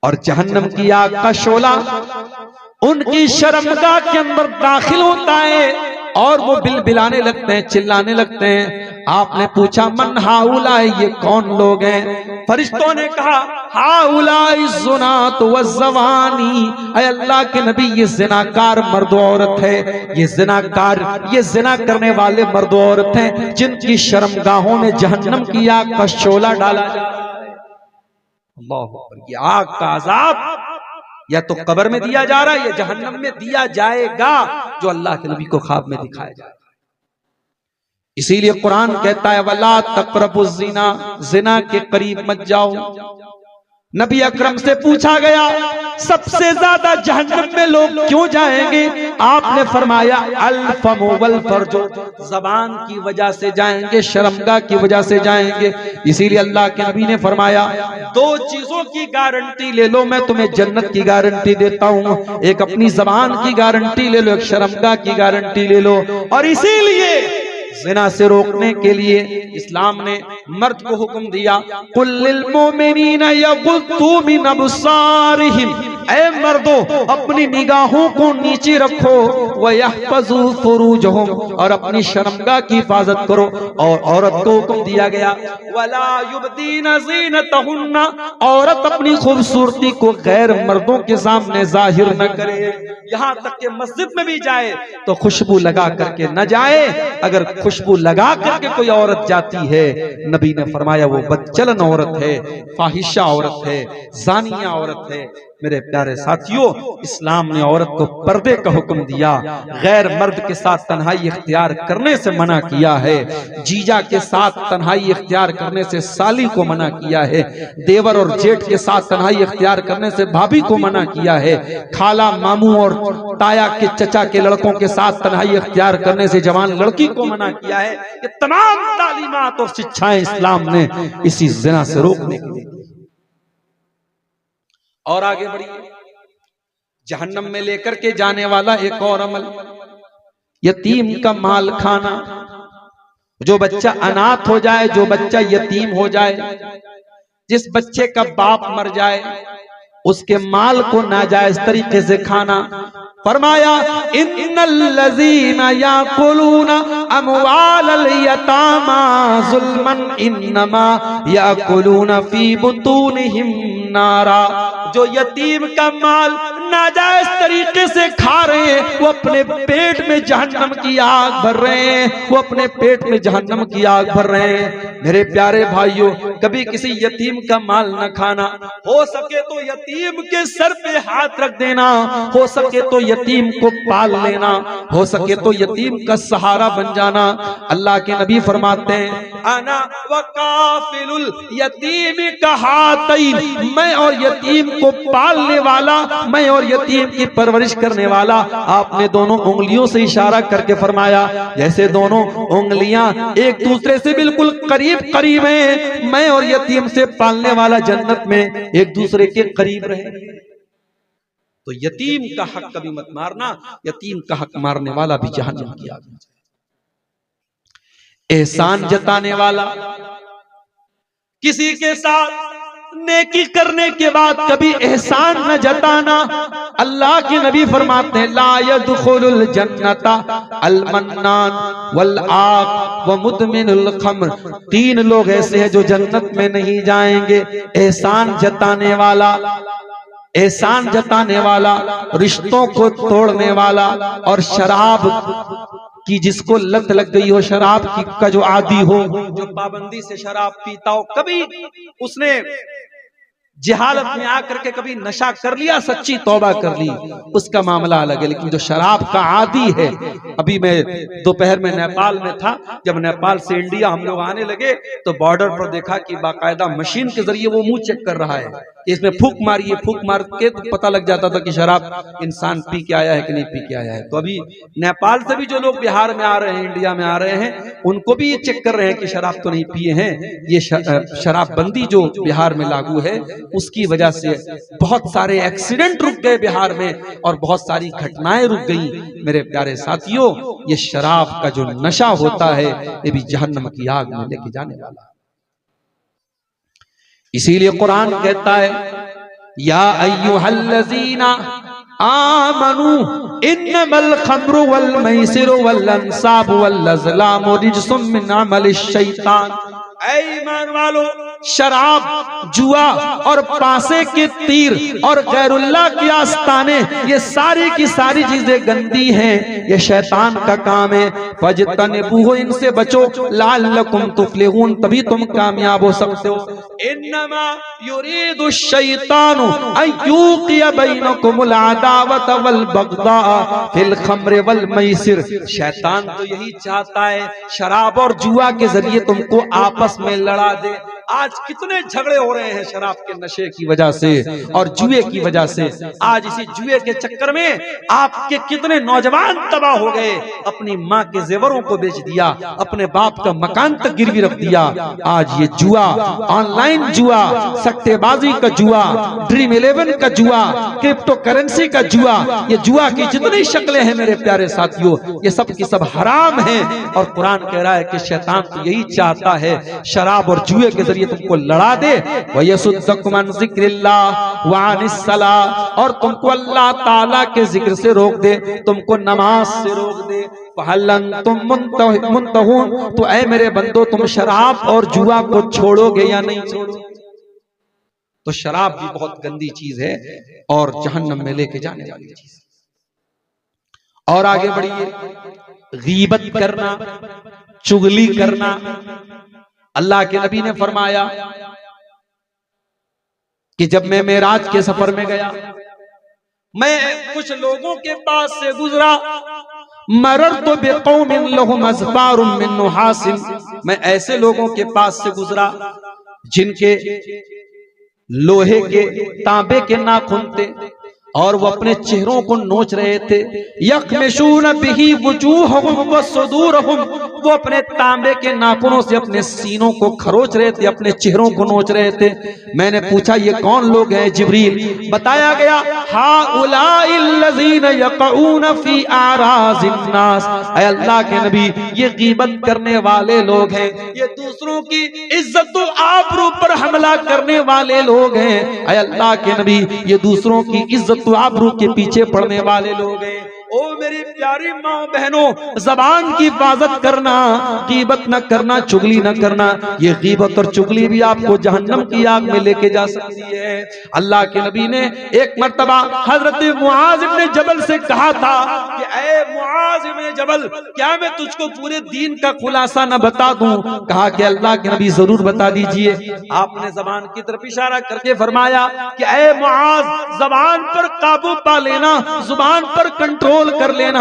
और जहन्नम की आग का शोला उनकी शर्मगाह के अंदर दाखिल होता है, और वो बिलबिलाने लगते हैं, चिल्लाने लगते हैं। आपने पूछा मन हाउला, ये कौन लोग हैं? फरिश्तों ने कहा हाउलाई ज़ुनात व ज़वानी, ऐ अल्लाह के नबी ये ज़िनाकार मर्द औरत है, ये ज़िनाकार, ये ज़िना करने वाले मर्द औरत हैं जिनकी शर्मगाहों में जहन्नम की आग का शोला डाला जा रहा है। अल्लाह अकबर। ये आग का अज़ाब या तो कब्र में दिया जा रहा है या जहन्नम में दिया जाएगा, जो अल्लाह के नबी को ख्वाब में दिखाया जाएगा। इसीलिए कुरान कहता है वला तक़रबु ज़िना, जिना के करीब मत जाओ। नबी अकरम से पूछा गया सबसे ज्यादा जहन्नम में लोग क्यों जाएंगे? आपने फरमाया अल फम वल फर्ज, जबान की वजह से जाएंगे, शर्मगाह की वजह से जाएंगे। इसीलिए अल्लाह के नबी ने फरमाया दो चीजों की गारंटी ले लो, मैं तुम्हें जन्नत की गारंटी देता हूँ। एक अपनी जबान की गारंटी ले लो, एक शर्मगाह की गारंटी ले लो। और इसीलिए ज़िना से रोकने के लिए इस्लाम ने मर्द को हुक्म दिया कुल्लिल मोमिनीना यग़ुद्दू मिन अब्सारिहिम, ऐ मर्दो अपनी निगाहों को नीचे रखो, व यहफ़ज़ू फ़ुरूजहुम, और अपनी शर्मगाह की हिफाजत करो। और औरत को हुक्म दिया गया वला युबदीना ज़ीनतहुन्ना, औरत अपनी खूबसूरती को गैर मर्दों के सामने जाहिर न करे। यहाँ तक कि मस्जिद में भी जाए तो खुशबू लगा करके न जाए। अगर खुशबू लगा करके कोई औरत जाती है, नबी ने फरमाया वो बदचलन औरत है, फाहिशा औरत है, जानिया औरत है। मेरे प्यारे साथियों, इस्लाम ने औरत को पर्दे का हुक्म दिया, गैर मर्द के साथ तन्हाई इख्तियार करने से मना किया है, जीजा के साथ तन्हाई इख्तियार करने से साली को मना किया है, देवर और जेठ के साथ तन्हाई इख्तियार करने से भाभी को मना किया है, खाला मामू और ताया के चचा के लड़कों के साथ तन्हाई इख्तियार करने से जवान लड़की को मना किया है। ये तमाम तालीमात और शिक्षाएं इस्लाम ने इसी ज़िना से रोकने के लिए। और आगे बढ़िए, जहन्नम में लेकर के जाने वाला एक और अमल, यतीम का माल खाना। जो बच्चा अनाथ हो जाए, जो बच्चा यतीम हो जाए, जिस बच्चे का बाप मर जाए, उसके माल को नाजायज तरीके से खाना। फरमाया इन्नल्लज़ीना याकुलूना अमवालल यतामा ज़ुल्मन इन्नमा याकुलूना फी बुतूनिहिम नारा। जो यतीम का माल नाजायज तरीके से खा रहे हैं, वो अपने पेट में जहन्नम की आग भर रहे हैं, वो अपने पेट में जहन्नम की आग भर रहे हैं। मेरे प्यारे भाइयों, कभी किसी यतीम का माल न खाना, हो सके तो यतीम के सर पे हाथ रख देना, हो सके तो यतीम को पाल लेना, हो सके तो यतीम का सहारा बन जाना। अल्लाह के नबी फरमाते हैं अना वकाफिलुल यतीम कहातैन, मैं और यतीम को पालने वाला, मैं और यतीम की परवरिश करने वाला। आपने दोनों उंगलियों से इशारा करके फरमाया जैसे दोनों उंगलियां एक दूसरे से बिल्कुल करीब करीब हैं, मैं और यतीम से पालने वाला जन्नत में एक दूसरे के करीब रहे। तो यतीम का हक कभी मत मारना, यतीम का हक मारने वाला भी जहन्नम की आग में। एहसान जताने वाला, किसी के साथ नेकी करने के बाद कभी एहसान न जताना। अल्लाह के नबी फरमाते हैं ला यदखुलुल जन्नता अल मन्नान वल आक व मुदमिनुल खम्र। 3 लोग ऐसे हैं जो जन्नत में नहीं जाएंगे, एहसान जताने वाला, एहसान जताने वाला, रिश्तों को तोड़ने वाला, और शराब की जिसको लत लग गई हो, शराब की का जो आदी हो, जो पाबंदी से शराब पीता हो, कभी उसने जहालत में आकर के कभी नशा कर लिया, सच्ची तौबा कर ली, उसका मामला अलग है। लेकिन जो शराब का आदी है, अभी मैं दोपहर में नेपाल में था, जब नेपाल से इंडिया हम लोग आने लगे तो बॉर्डर पर देखा कि बाकायदा मशीन के जरिए वो मुंह चेक कर रहा है, इसमें फूक मारिए, फूक मार के तो पता लग जाता था कि शराब इंसान पी के आया है कि नहीं पी के आया है। तो अभी नेपाल से भी जो लोग बिहार में आ रहे हैं, इंडिया में आ रहे हैं, उनको भी ये चेक कर रहे हैं कि शराब तो नहीं पिए हैं। ये शराबबंदी जो बिहार में लागू है, उसकी वजह से बहुत सारे एक्सीडेंट रुक गए बिहार में, और बहुत सारी घटनाएं रुक गई। मेरे प्यारे साथियों, ये शराब का जो नशा होता है, ये भी जहन्नम की आग में लेके जाने वाला। इसीलिए कुरान कहता है या अय्युहल्लज़ीना आमनू इन्नमल खम्रु वल मैसिरु वल अंसाबु वल अज़लामु रिज्सुम मिन अमलिश शैतान। ऐ ईमान वालो, शराब, जुआ और पासे के तीर और गैरुल्लाह के आस्ताने, ये सारी की सारी चीजें गंदी हैं, ये शैतान का काम है। फजतनिबूहु, इनसे बचो, लअल्लकुम तुफ्लिहून, तभी तुम कामयाब हो सकते हो। इन्नमा युरीदु शैतानु अन युक़िया बैनकुमुल अदावत वल बग़दा फिल खम्र वल मैसिर। शैतान तो यही चाहता है शराब और जुआ के जरिए तुमको आपस में लड़ा दे। आज कितने झगड़े हो रहे हैं शराब के नशे की वजह से और जुए की वजह से। आज इसी जुए के चक्कर में आपके कितने नौजवान तबाह हो गए, अपनी माँ के जेवरों को बेच दिया, अपने बाप का मकान तक गिरवी रख दिया। आज ये जुआ, ऑनलाइन जुआ, सट्टेबाजी का जुआ, ड्रीम 11 का जुआ, क्रिप्टो करेंसी का जुआ, ये जुआ की जितनी शक्लें हैं मेरे प्यारे साथियों, ये सब की सब हराम हैं। और कुरान कह रहा है कि शैतान तो यही चाहता है शराब और जुए के जरिए तुमको लड़ा दे। वयसुद्दकुम अन ज़िक्रिल्लाह व अनिस सलाह, और तुमको अल्लाह ताला के जिक्र से रोक दे, तुमको नमाज से रोक दे। फहल अंतुम मुंतहून, तो ऐ मेरे बंदो, तुम शराब और जुआ को छोड़ोगे या नहीं छोड़ोगे? तो शराब भी बहुत गंदी चीज है और जहन्नम में लेके जाने वाली चीज। और आगे बढ़िए, गीबत करना, चुगली करना। अल्लाह के नबी ने फरमाया कि जब मैं मेराज के सफर में गया, मैं कुछ लोगों के पास से गुजरा, मररतु बिक़ौमिन लहुम अज़फ़ारुम मिन नुहासिन, मैं ऐसे लोगों के पास से गुजरा जिनके लोहे के तांबे के नाखून थे और वो अपने चेहरों को नोच रहे थे। यख्मिशून बिही वुजूहहुम व सुदूरहुम, वो अपने तांबे के नाखूनों से अपने सीनों को खरोच रहे थे, अपने चेहरों को नोच रहे थे। मैंने पूछा ये कौन लोग हैं जिब्रील? बताया गया हाउलाइल्लज़ीन यक़ऊन फी आराज़िन नास, ऐ अल्लाह के नबी ये गीबत करने वाले लोग हैं, ये दूसरों की इज्जत व आबरू पर हमला करने वाले लोग हैं। ऐ अल्लाह के नबी ये दूसरों की इज्जत तो आबरू के पीछे पड़ने वाले लोग हैं। ओ मेरी प्यारी माँ बहनों, जबान की हिफाजत करना, गीबत न करना, चुगली न करना। ये गीबत और चुगली भी आपको जहन्नम की आग में लेके जा सकती है। अल्लाह के नबी ने एक मर्तबा हजरत मुआज इब्ने जबल से कहा था कि ऐ मुआज इब्ने जबल, क्या मैं तुझको पूरे दीन का खुलासा न बता दूं? कहा कि अल्लाह के नबी जरूर बता दीजिए। आपने जबान की तरफ इशारा करके फरमाया कि ऐ मुआज, जबान पर काबू पा लेना, जुबान पर कंट्रोल कर लेना।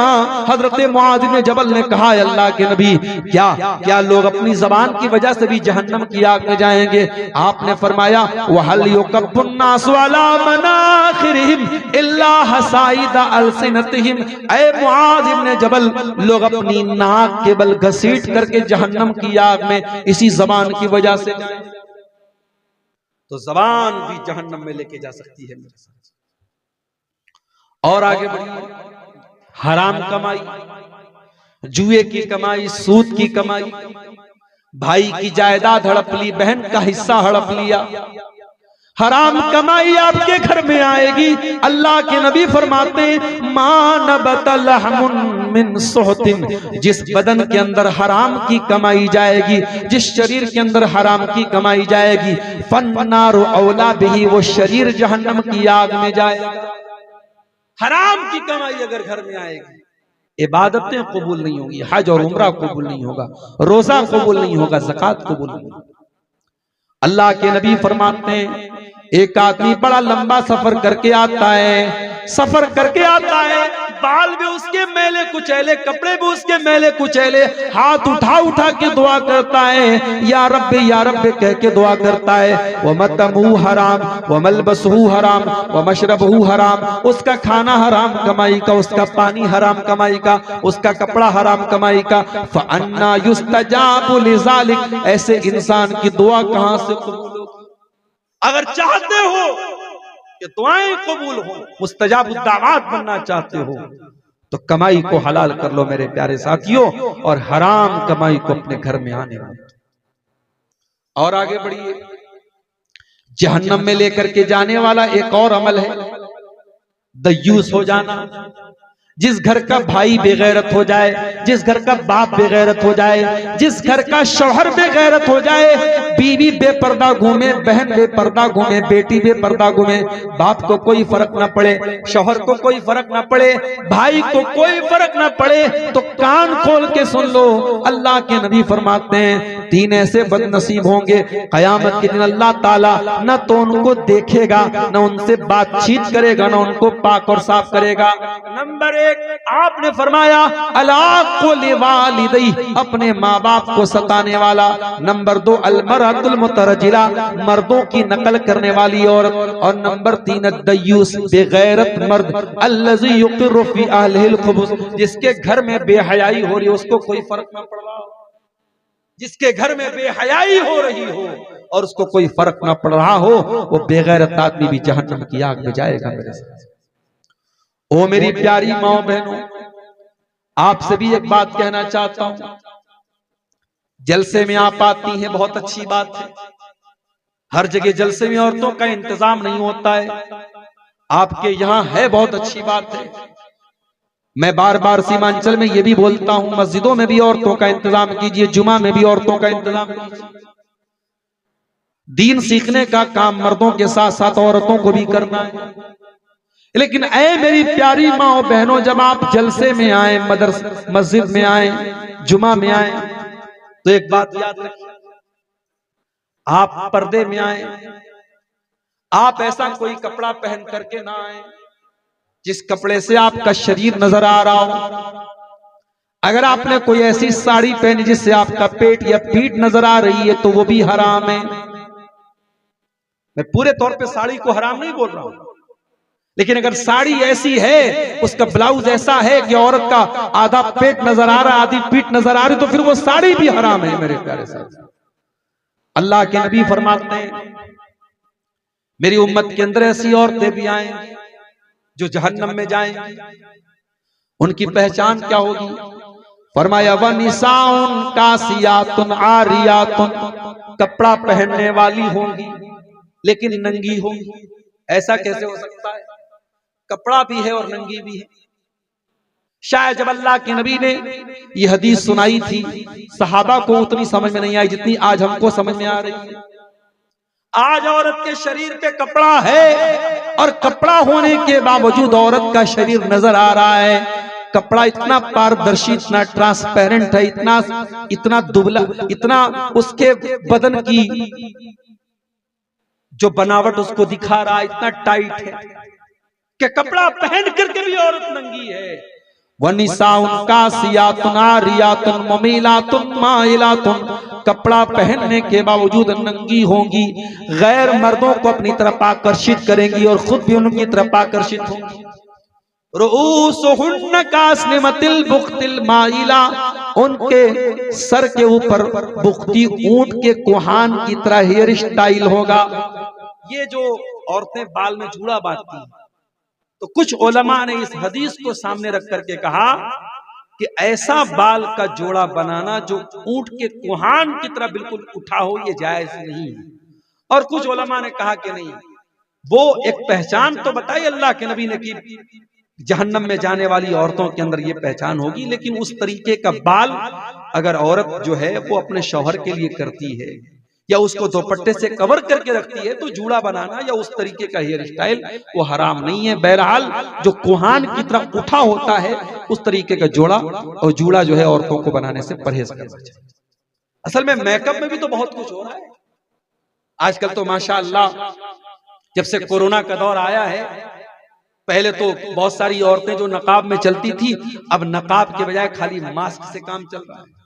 हजरत मुआज इब्ने जबल ने कहा अल्लाह के नबी क्या लोग अपनी जबान की वजह से भी जहन्नम की आग में जाएंगे? आपने फरमाया वहल युकब्बुन नासु अला मनाखिरिहिम इल्ला हसाइदा अलसिनतिहिम, ऐ मुआज इब्ने जबल लोग अपनी नाक के बल घसीट करके जहन्नम की आग में इसी जबान की वजह से जाएं। तो जबान भी जहन्नम में लेके जा सकती है मेरे साथ। और आगे बढ़िए, हराम कमाई, जुए की कमाई, सूद की कमाई, भाई की जायदाद हड़प ली, बहन का हिस्सा हड़प लिया, हराम कमाई आपके घर में आएगी। अल्लाह के नबी फरमाते मा नबत लहमुन मिन सुहतिन, जिस बदन के अंदर हराम की कमाई जाएगी, जिस शरीर के अंदर हराम की कमाई जाएगी, फन्नारु औला बिही, वो शरीर जहन्नम की आग में जाएगा। हराम की कमाई अगर घर में आएगी, इबादतें कबूल नहीं होंगी, हज और उम्रा कबूल नहीं होगा, रोजा कबूल नहीं होगा, ज़कात कबूल नहीं होगा। अल्लाह के नबी फरमाते हैं एक आदमी बड़ा लंबा सफर करके आता है, सफर करके आता है, बाल भी उसके मैले कुचैले, कपड़े भी उसके मैले कुचैले, हाथ उठा उठा के दुआ करता है या रब्बे कह के दुआ करता है। व मतमू हराम व मलबसहू हराम व मशरबहू हराम, उसका खाना हराम कमाई का, उसका पानी हराम कमाई का, उसका कपड़ा हराम कमाई का। फअन्ना युस्तजाबु लिज़ालिक, ऐसे इंसान की दुआ कहां से कबूल होगी? अगर चाहते हो कि दुआएं कबूल हो, मुस्तजाब दावत बनना चाहते हो, तो कमाई को हलाल कर लो मेरे प्यारे साथियों, और हराम कमाई को अपने घर में आने दो। और आगे बढ़िए, जहन्नम में लेकर के जाने वाला एक और अमल है दयूस हो जाना। जिस घर का भाई बेगैरत हो जाए, जिस घर का बाप बेगैरत हो जाए, जिस घर का शौहर बेगैरत हो जाए, बीवी बेपर्दा घूमे, बहन बेपर्दा घूमे, बेटी बेपर्दा घूमे, बाप को कोई फर्क ना पड़े, शौहर को कोई फर्क ना पड़े, भाई को कोई फर्क ना पड़े, तो कान खोल के सुन लो। अल्लाह के नबी फरमाते हैं तीन ऐसे बदनसीब होंगे कयामत के दिन, अल्लाह ताला न तो उनको देखेगा, न उनसे बातचीत करेगा, न उनको पाक और साफ करेगा। नंबर आपने फरमाया अलाकुल वालिदै, अपने माँ बाप को सताने वाला। नंबर 2 अलमरअतुल मुतरजिला, मर्दों की नकल करने वाली औरत। और नंबर 3 अद्दयूस, बेगैरत मर्द, अल्लज़ी युक़िर्रु फी अहलिहिल खुबुस, जिसके घर में बेहयाई हो रही, उसको कोई फर्क ना पड़ रहा हो, जिसके घर में बेहयाई हो रही हो और उसको कोई फर्क ना पड़ रहा हो, वो बेगैरत आदमी भी जहन्नम की आग में जाएगा मेरे साथ। ओ मेरी प्यारी माँ बहनों, आपसे भी एक बात कहना चाहता हूं, जलसे में आप आती हैं, बहुत अच्छी बात है। हर जगह जलसे में औरतों का इंतजाम नहीं होता है, आपके यहाँ है, बहुत अच्छी बात है। मैं बार बार सीमांचल में ये भी बोलता हूं, मस्जिदों में भी औरतों का इंतजाम कीजिए, जुमा में भी औरतों का इंतजाम कीजिए। दीन सीखने का काम मर्दों के साथ साथ औरतों को भी करना है। लेकिन ऐ मेरी प्यारी माँ और बहनों, जब आप जलसे में आए, मस्जिद में आए, जुमा में आए, तो एक बात याद रखिए, आप पर्दे में आए, आप ऐसा कोई कपड़ा पहन करके ना आए जिस कपड़े से आपका शरीर नजर आ रहा हो। अगर आपने कोई ऐसी साड़ी पहनी जिससे आपका पेट या पीठ नजर आ रही है तो वो भी हराम है। मैं पूरे तौर पे साड़ी को हराम नहीं बोल रहा हूं, लेकिन अगर साड़ी ऐसी है, उसका ब्लाउज ऐसा है कि औरत का आधा पेट नजर आ रहा है, आधी पीठ नजर आ रही, तो फिर वो साड़ी भी हराम है। मेरे प्यारे साथ, अल्लाह के नबी फरमाते हैं मेरी उम्मत के अंदर ऐसी औरतें भी आएंगी जो जहन्नम में जाएंगी। उनकी पहचान क्या होगी? फरमाया वनिसाउन कासियातुन आरियातुन, कपड़ा पहनने वाली होंगी लेकिन नंगी होंगी। ऐसा कैसे हो सकता है? कपड़ा भी है और नंगी भी है। शायद जब अल्लाह के नबी ने ये हदीस सुनाई थी, सहाबा को उतनी समझ में नहीं आई जितनी आज हमको समझ में आ रही है। आज औरत के शरीर पे कपड़ा है और कपड़ा होने के बावजूद औरत का शरीर नजर आ रहा है। कपड़ा इतना पारदर्शी, इतना ट्रांसपेरेंट है, इतना दुबला, इतना उसके बदन की जो बनावट उसको दिखा रहा है, इतना टाइट है कि कपड़ा पहन करके भी औरत नंगी है। वनिसाउन कासियातुन आरियातुन मुमीलातुन माइलातुन, कपड़ा पहनने के बावजूद नंगी होंगी, गैर मर्दों को अपनी तरफ आकर्षित करेंगी और खुद भी उनकी तरफ आकर्षित होंगी। रुऊसुहुन्न कास्निमतिल बुख्तिल माइला, उनके सर के ऊपर बुख्ती ऊंट के कुहान की तरह हेयर स्टाइल होगा। ये जो औरतें बाल में जूड़ा बांधती हैं, तो कुछ उलमा ने इस हदीस को सामने रख करके कहा कि ऐसा बाल का जोड़ा बनाना जो ऊंट के कुहान की तरह बिल्कुल उठा हो, ये जायज नहीं है। और कुछ उलमा ने कहा कि नहीं, वो एक पहचान तो बताई अल्लाह के नबी ने कि जहन्नम में जाने वाली औरतों के अंदर ये पहचान होगी, लेकिन उस तरीके का बाल अगर औरत जो है वो अपने शौहर के लिए करती है या उसको दुपट्टे से कवर करके रखती है, तो जूड़ा बनाना या उस तरीके का हेयर स्टाइल वो हराम नहीं है। बहरहाल जो कुहान की तरफ उठा होता है उस तरीके का जोड़ा और जूड़ा जो है औरतों को बनाने से परहेज करना चाहिए। असल में मेकअप में भी तो बहुत कुछ हो रहा है आजकल। तो माशाअल्लाह जब से कोरोना का दौर आया है, पहले तो बहुत सारी औरतें जो नकाब में चलती थी, अब नकाब के बजाय खाली मास्क से काम चल रहा है।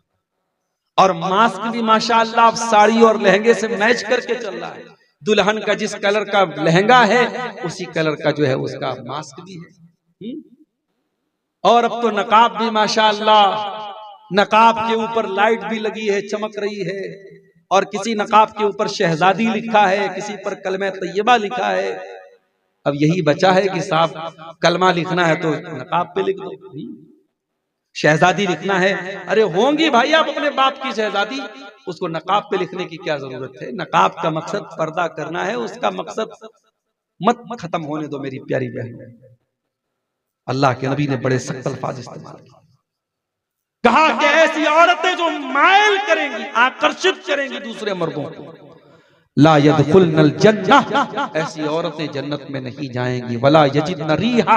और मास्क भी माशाअल्लाह अब साड़ी और लहंगे से मैच करके चल रहा है। दुल्हन का जिस कलर का लहंगा है उसी कलर का जो है उसका मास्क भी है। और अब तो नकाब भी माशाअल्लाह, नकाब के ऊपर लाइट भी लगी है, चमक रही है। और किसी नकाब के ऊपर शहजादी लिखा है, किसी पर कलमा तैयबा लिखा है। अब यही बचा है कि साहब कलमा लिखना है तो नकाब पे लिख दो, शहजादी लिखना है, अरे होंगी भाई आप अपने बाप की शहजादी, उसको नकाब पे लिखने की क्या जरूरत है? नकाब का मकसद पर्दा करना है, उसका मकसद मत खत्म होने दो मेरी प्यारी बहन। अल्लाह के नबी ने बड़े सख्त अल्फाज इस्तेमाल किए, कहा कि ऐसी औरतें जो मायल करेंगी, आकर्षित करेंगी दूसरे मर्दों को, ला यदखुलनल जन्नह, ऐसी औरतें जन्नत में नहीं जाएंगी। वला यजिदन रीहा,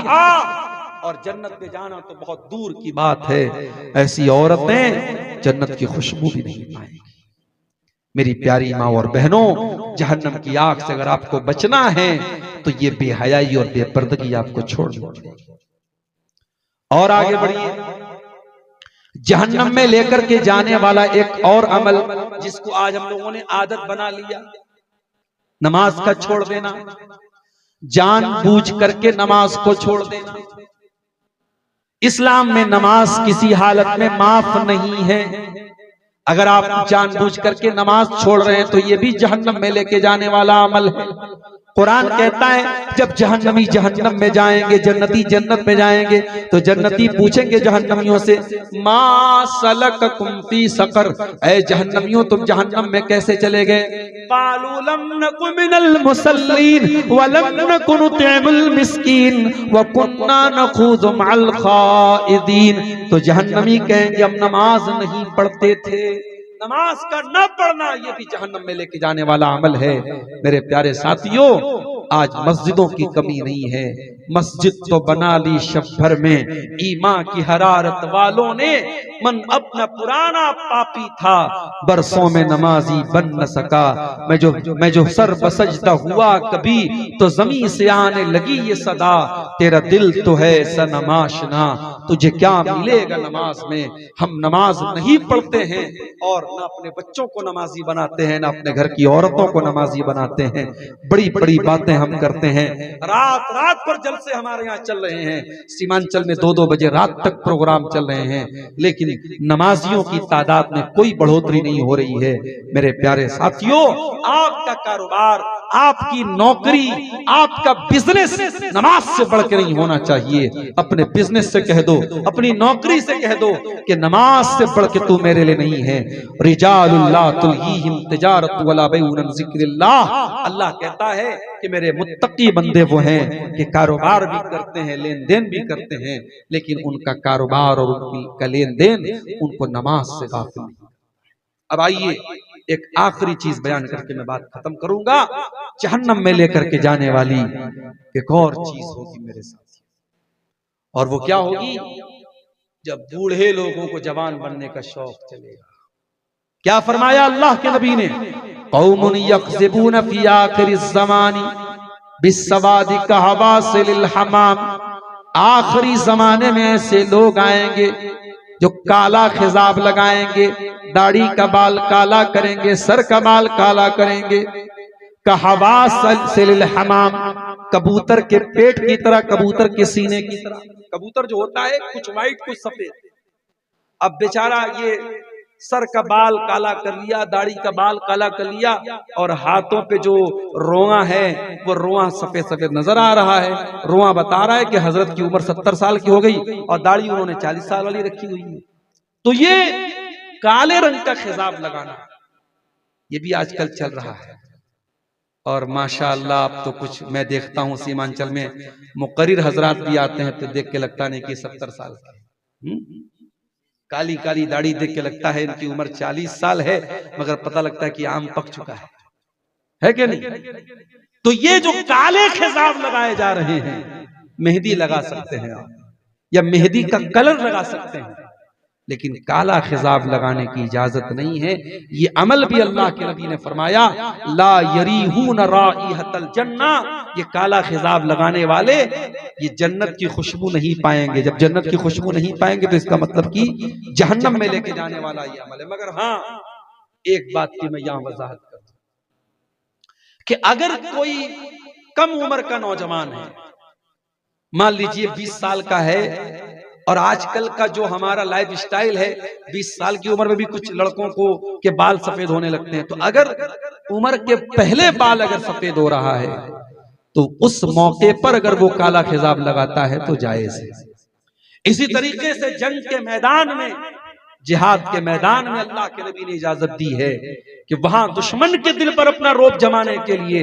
और जन्नत में जाना तो बहुत दूर की बात है, ऐसी औरतें जन्नत की खुशबू भी नहीं पाएंगी। मेरी प्यारी माँ और बहनों, जहन्नम की आग से अगर आपको बचना है तो ये बेहयाई और बेपर्दगी आपको छोड़नी चाहिए। और आगे बढ़िए, जहन्नम में लेकर के जाने वाला एक और अमल जिसको आज हम लोगों ने आदत बना लिया, नमाज का छोड़ देना, जानबूझ करके नमाज को छोड़ देना। इस्लाम में नमाज किसी हालत में माफ नहीं है। अगर आप जानबूझ करके नमाज छोड़ रहे हैं तो ये भी जहन्नम में लेके जाने वाला अमल है। कुरान कहता है जब जहन्नमी जहन्नम में जाएंगे, जन्नती जन्नत में जाएंगे, तो जन्नती पूछेंगे जहन्नमियों से, मा सलककुम फी सकर, ऐ जहन्नमियों तुम जहन्नम में कैसे चले गए? कालू लम नकु मिनल मुसल्लीन व लम नकु नुतिमुल मिस्कीन व कुन्ना नखूज़ु मअल खाइदीन। तो जहन्नमी कहेंगे हम नमाज नहीं पढ़ते थे। नमाज का न पढ़ना ये भी जहन्नम में लेके जाने वाला अमल है। मेरे प्यारे साथियों, आज मस्जिदों की कमी नहीं है, मस्जिद तो बना ली शब भर में, ईमान की हरारत वालों ने। मन अपना पुराना पापी था, बरसों में नमाजी बन न सका। मैं जो सर बसजदा हुआ कभी, तो जमीन से आने लगी ये सदा, तेरा दिल तो है सनमाशना, तुझे क्या मिलेगा नमाज में। हम नमाज नहीं पढ़ते हैं और न अपने बच्चों को नमाजी बनाते हैं, न अपने घर की औरतों को नमाजी बनाते हैं। बड़ी बड़ी बातें हम करते हैं। रात रात पर जलसे हमारे यहाँ चल रहे हैं, सीमांचल में 2-2 बजे रात तक प्रोग्राम चल रहे हैं, लेकिन नमाजियों की तादाद में कोई बढ़ोतरी नहीं हो रही है। मेरे प्यारे साथियों, आपका कारोबार, आपकी नौकरी, आपका बिजनेस नमाज से बढ़ के नहीं होना चाहिए। अपने बिजनेस से कह दो, अपनी नौकरी से कह दो कि नमाज से बढ़ के तू मेरे लिए नहीं है। रिजालुल्लाह तुल्हीहिम तिजारत वला बैउन अन जिक्रिल्लाह। अल्लाह कहता है कि मेरे मुत्तकी बंदे वो हैं कि कारोबार भी करते हैं, लेन देन भी करते हैं, लेकिन उनका कारोबार और उनका लेन देन उनको नमाज से गाफिल नहीं। अब आइए एक आखिरी चीज बयान करके मैं बात खत्म करूंगा। जहन्नम में लेकर के जाने वाली एक और चीज होगी मेरे साथ, और वो क्या होगी? जब बूढ़े लोगों को जवान बनने का शौक चलेगा। क्या फरमाया अल्लाह के नबी ने? कौमुन यक्ज़िबून फी आखिरिज़ ज़मानी बिस्सवादि कहवासिलिल हमाम। आखिरी जमाने में ऐसे लोग आएंगे जो काला खिजाब लगाएंगे, दाढ़ी का बाल काला करेंगे, सर का बाल काला करेंगे। कहवासिलिल हमाम, कबूतर के पेट की तरह, कबूतर के सीने की तरह। कबूतर जो होता है कुछ व्हाइट कुछ सफेद। अब बेचारा ये सर का बाल काला कर लिया, दाढ़ी का बाल काला कर लिया, और हाथों पे जो रोआ है वो रोआ सफेद सफेद नजर आ रहा है। रोआ बता रहा है कि हजरत की उम्र 70 साल की हो गई और दाढ़ी उन्होंने 40 साल वाली रखी हुई है। तो ये काले रंग का खिजाब लगाना ये भी आजकल चल रहा है। और माशाअल्लाह अब तो कुछ मैं देखता हूँ सीमांचल में मुकर्रिर हजरात भी आते हैं तो देख के लगता नहीं कि 70 साल के। काली काली दाढ़ी देख के लगता है इनकी उम्र 40 साल है, मगर पता लगता है कि आम पक चुका है क्या नहीं? तो ये जो काले खिजाब लगाए जा रहे हैं, मेहंदी लगा सकते हैं आप, या मेहंदी का कलर लगा सकते हैं, लेकिन काला खिजाब लगाने की इजाजत नहीं है। ये अमल भी अल्लाह के नबी ने फरमाया, ला यरीहून राइहतल जन्ना। ये काला खिजाब लगाने वाले ये जन्नत की खुशबू नहीं पाएंगे। जब जन्नत की खुशबू नहीं पाएंगे तो इसका मतलब कि जहन्नम में लेके जाने वाला ये अमल है। मगर हाँ, एक बात की मैं यहां वजाहत कर दूं कि अगर कोई कम उम्र का नौजवान है, मान लीजिए 20 साल का है, और आजकल का जो हमारा लाइफ स्टाइल है, 20 साल की उम्र में भी कुछ लड़कों को के बाल सफेद होने लगते हैं, तो अगर उम्र के पहले बाल अगर सफेद हो रहा है तो उस मौके पर अगर वो काला खिजाब लगाता है तो जायज है। इसी तरीके से जंग के मैदान में, जिहाद के मैदान में अल्लाह के नबी ने इजाजत दी है कि वहां दुश्मन के दिल पर अपना रोब जमाने के लिए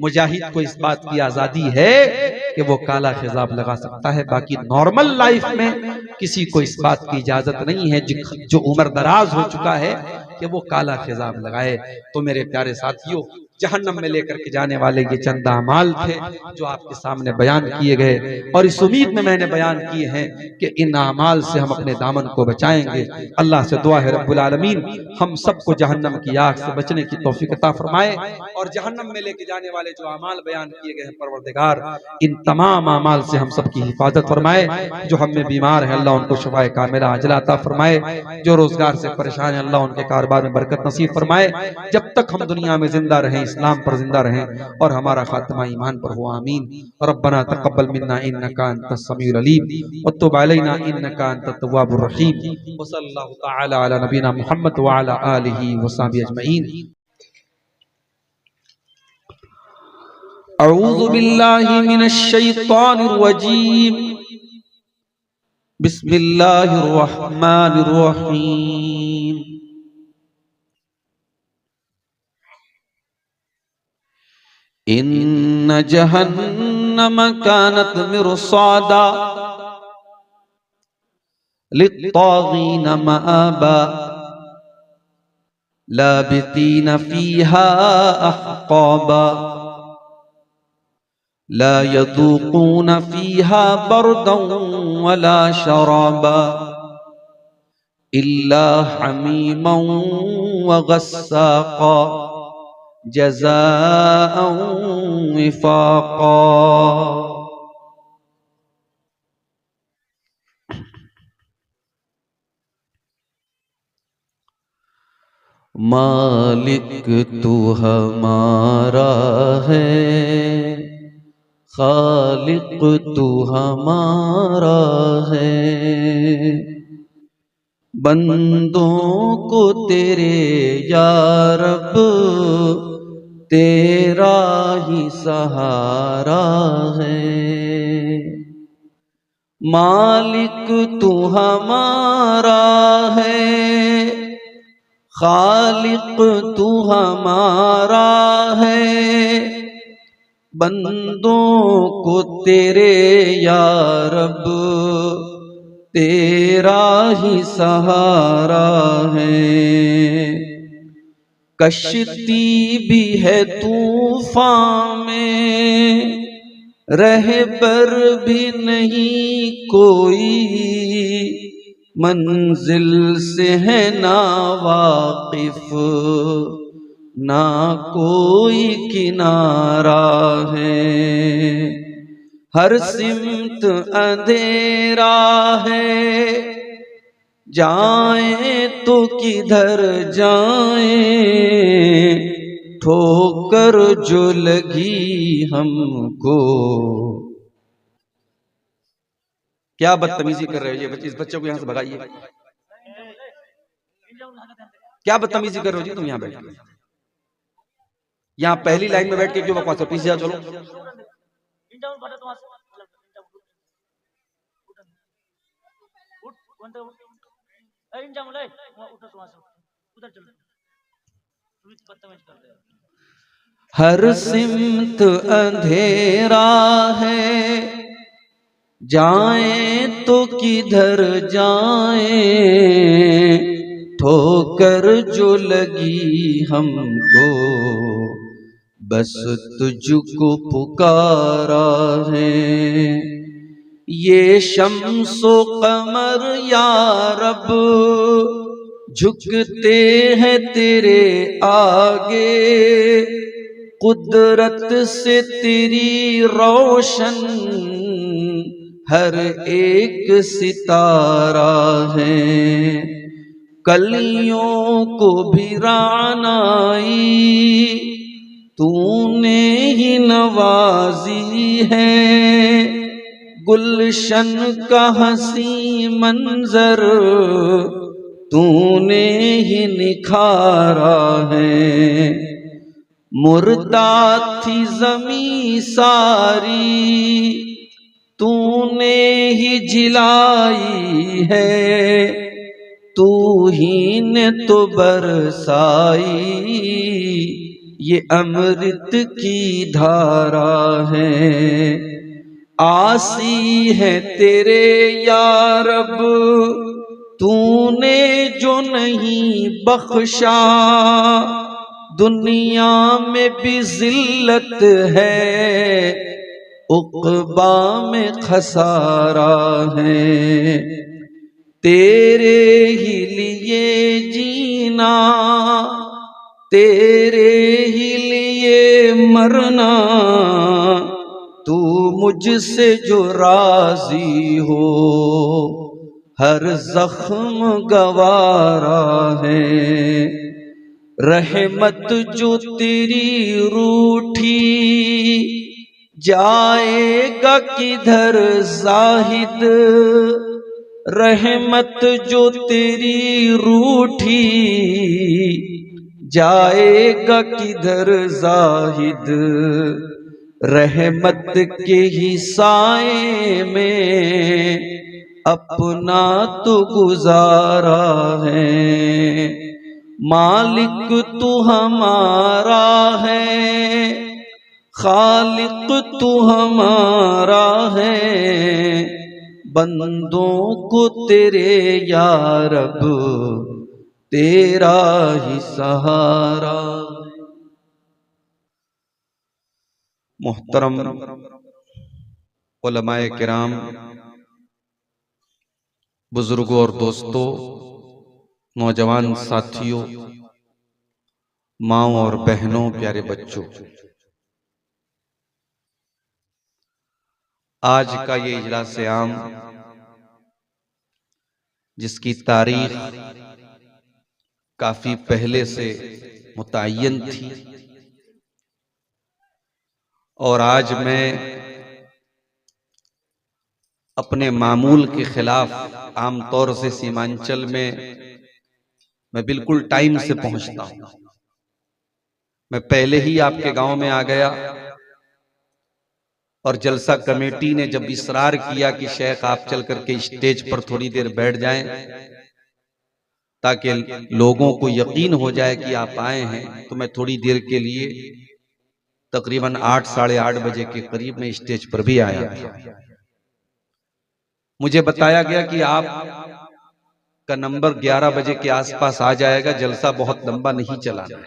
मुजाहिद को इस बात की आजादी है कि वो काला खिजाब लगा सकता है। बाकी नॉर्मल लाइफ में किसी को इस बात की इजाजत नहीं है जो उम्र दराज हो चुका है कि वो काला खिजाब लगाए। तो मेरे प्यारे साथियों, जहन्नम में लेकर के जाने वाले ये चंद अमाल थे जो आपके सामने बयान किए गए, और इस उम्मीद में मैंने बयान किए हैं कि इन अमाल से हम अपने दामन को बचाएंगे। अल्लाह से दुआ है रब्बुल आलमीन हम सबको जहन्नम की आग से बचने की तौफीक अता फरमाए, और जहन्नम में लेके जाने वाले जो अमाल बयान किए गए हैं परवरदिगार, इन तमाम अमाल से हम सबकी हिफाजत फरमाए। जो हम में बीमार है अल्लाह उनको शफाए कामिला अजला अता फरमाए, जो रोजगार से परेशान है अल्लाह उनके कारोबार में बरकत नसीब फरमाए। जब तक हम दुनिया में जिंदा रहें, इस्लाम पर जिंदा रहें और हमारा खात्मा ईमान पर हो, आमीन। रब्बना तक़ब्बल मिन्ना इन्नका अंतस समीउल अलीम व तुब अलैना इन्नका अंतत तव्वाबुर रहीम। व सल्लल्लाहु तआला अला नबीना मुहम्मद व अला आलिहि व सहबिहि अजमईन। अऊज़ु बिल्लाहि मिनश शैतानिर रजीम। बिस्मिल्लाहिर रहमानिर रहीम। इन्न जहन्नम कानत मिरसादा लित्तागीन मआबा लाबितीन फीहा अहक़ाबा ला यदूक़ून फ़ीहा बरदन वला शराबा इल्ला हमीमन व गस्साक़ा जज़ाअन विफ़ाक़ा। मालिक तू हमारा है, खालिक तू हमारा है, बंदों को तेरे या रब तेरा ही सहारा है। मालिक तू हमारा है, खालिक तू हमारा है, बंदों को तेरे या रब तेरा ही सहारा है। कश्ती भी है तूफान में, रहबर भी नहीं कोई, मंजिल से है ना वाकिफ ना कोई किनारा है। हर सिमत अंधेरा है, जाए तो किधर जाए, ठोकर जो लगी हमको। क्या बदतमीजी कर रहे हो ये बच्चे, इस बच्चे को यहां से भगाइए। क्या बदतमीजी कर रहे हो जी तुम यहां बैठ के? यहां पहली लाइन में बैठ के क्यों बकवास? पीछे जाओ, चलो। हर सिमत अंधेरा है, जाए तो किधर जाए, ठोकर जो लगी हमको, बस तुझको पुकारा है। ये शम्सो कमर या रब झुकते हैं तेरे आगे, कुदरत से तेरी रोशन हर एक सितारा है। कलियों को भी रानाई तूने ही नवाजी है, गुलशन का हसी मंजर तूने ही निखारा है। मुर्दा थी ज़मीं सारी तूने ही जिलाई है, तू ही ने तो बरसाई ये अमृत की धारा है। आसी है तेरे या रब तूने जो नहीं बख्शा, दुनिया में भी जिल्लत है, उक़बा में खसारा है। तेरे ही लिए जीना, तेरे ही लिए मरना, तू मुझसे जो राजी हो हर जख्म गवारा है। रहमत जो तेरी रूठी जाएगा किधर जाहिद, रहमत जो तेरी रूठी जाएगा किधर जाहिद, रहमत के ही साए में अपना तो गुजारा है। मालिक तू हमारा है, खालिक तू हमारा है, बंदों को तेरे या रब तेरा ही सहारा। मोहतरम उलमाए किराम, बुजुर्गों और दोस्तों, नौजवान साथियों, माँओं और बहनों, प्यारे बच्चों, आज का ये इजलास आम जिसकी तारीख काफी पहले से मुतय्यन थी और आज मैं अपने मामूल के खिलाफ आमतौर से सीमांचल में मैं बिल्कुल टाइम से पहुंचता हूं। मैं पहले ही आपके गांव में आ गया और जलसा कमेटी ने जब इसरार किया कि शेख आप चल करके स्टेज पर थोड़ी देर बैठ जाएं ताकि लोगों को यकीन हो जाए कि आप आए हैं, तो मैं थोड़ी देर के लिए तकरीबन 8 साढ़े 8 बजे के करीब में स्टेज पर भी आया था। मुझे बताया गया कि आप का नंबर 11 बजे के आसपास आ जाएगा, जलसा बहुत लंबा नहीं चलाना है।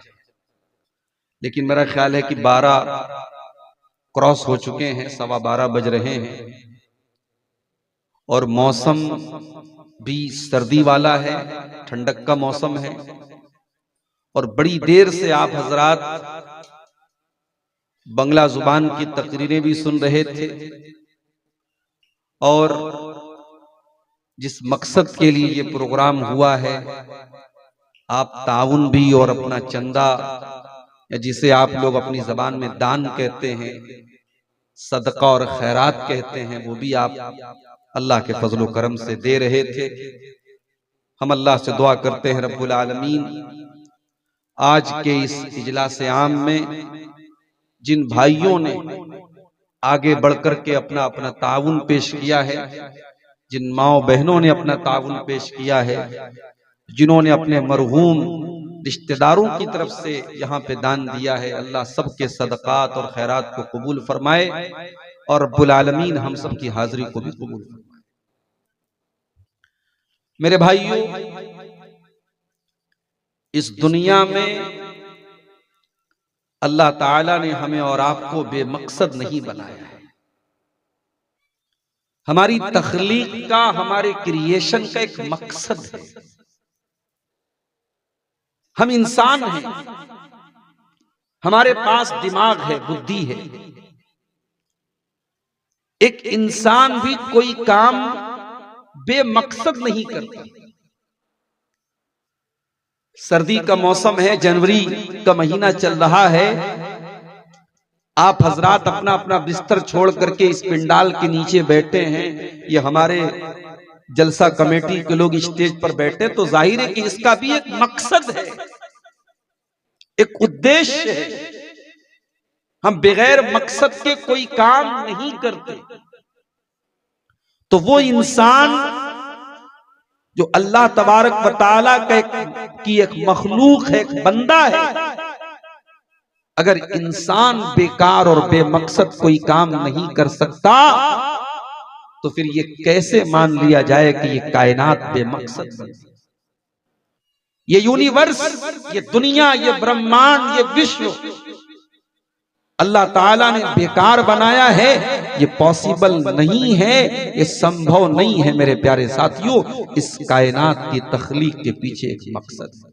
लेकिन मेरा ख्याल है कि 12 क्रॉस हो चुके हैं, 12:15 बज रहे हैं और मौसम भी सर्दी वाला है, ठंडक का मौसम है और बड़ी देर से आप हजरात बंगला जुबान की तकरीरें भी सुन रहे थे और जिस मकसद के लिए ये प्रोग्राम हुआ है, आप ताउन भी और अपना चंदा, या जिसे आप लोग अपनी जबान में दान कहते हैं, सदका और खैरात कहते हैं, वो भी आप अल्लाह के फजलो करम से दे रहे थे। हम अल्लाह से दुआ करते हैं रब्बुल आलमीन आज के इस इजलास आम में जिन भाइयों ने आगे बढ़कर के अपना अपना ताउन पेश किया है, जिन माओ बहनों ने अपना ताउन पेश किया है, जिन्होंने अपने मरहूम रिश्तेदारों की तरफ से यहाँ पे दान दिया है, अल्लाह सबके सदकात और खैरात को कबूल फरमाए और रब्बुल आलमीन हम सब की हाजिरी को भी कबूल फरमाए। मेरे भाइयों, इस दुनिया में अल्लाह ताला ने हमें और आपको बेमकसद नहीं बनाया है। हमारी तख्लीक का, हमारे क्रिएशन का एक मकसद है। हम इंसान हैं, हमारे पास दिमाग है, बुद्धि है। एक इंसान भी कोई काम बेमकसद नहीं करता। सर्दी का मौसम है, जनवरी का महीना चल रहा है, आप हजरात अपना अपना बिस्तर छोड़ करके इस पिंडाल के नीचे बैठे हैं, ये हमारे जलसा कमेटी के लोग स्टेज पर बैठे, तो जाहिर है कि इसका भी एक मकसद है, एक उद्देश्य है। हम बगैर मकसद के कोई काम नहीं करते। तो वो इंसान जो अल्लाह तबारक व तआला की एक मखलूक है, एक बंदा है, अगर इंसान बेकार और बेमकसद कोई काम नहीं कर सकता तो फिर ये कैसे मान लिया जाए कि ये कायनात बेमकसद है? ये यूनिवर्स, ये दुनिया, ये ब्रह्मांड, ये विश्व अल्लाह ताला ने बेकार बनाया है, ये पॉसिबल नहीं है, ये संभव नहीं है। मेरे प्यारे साथियों, इस कायनात की तख्लीक के पीछे एक मकसद है।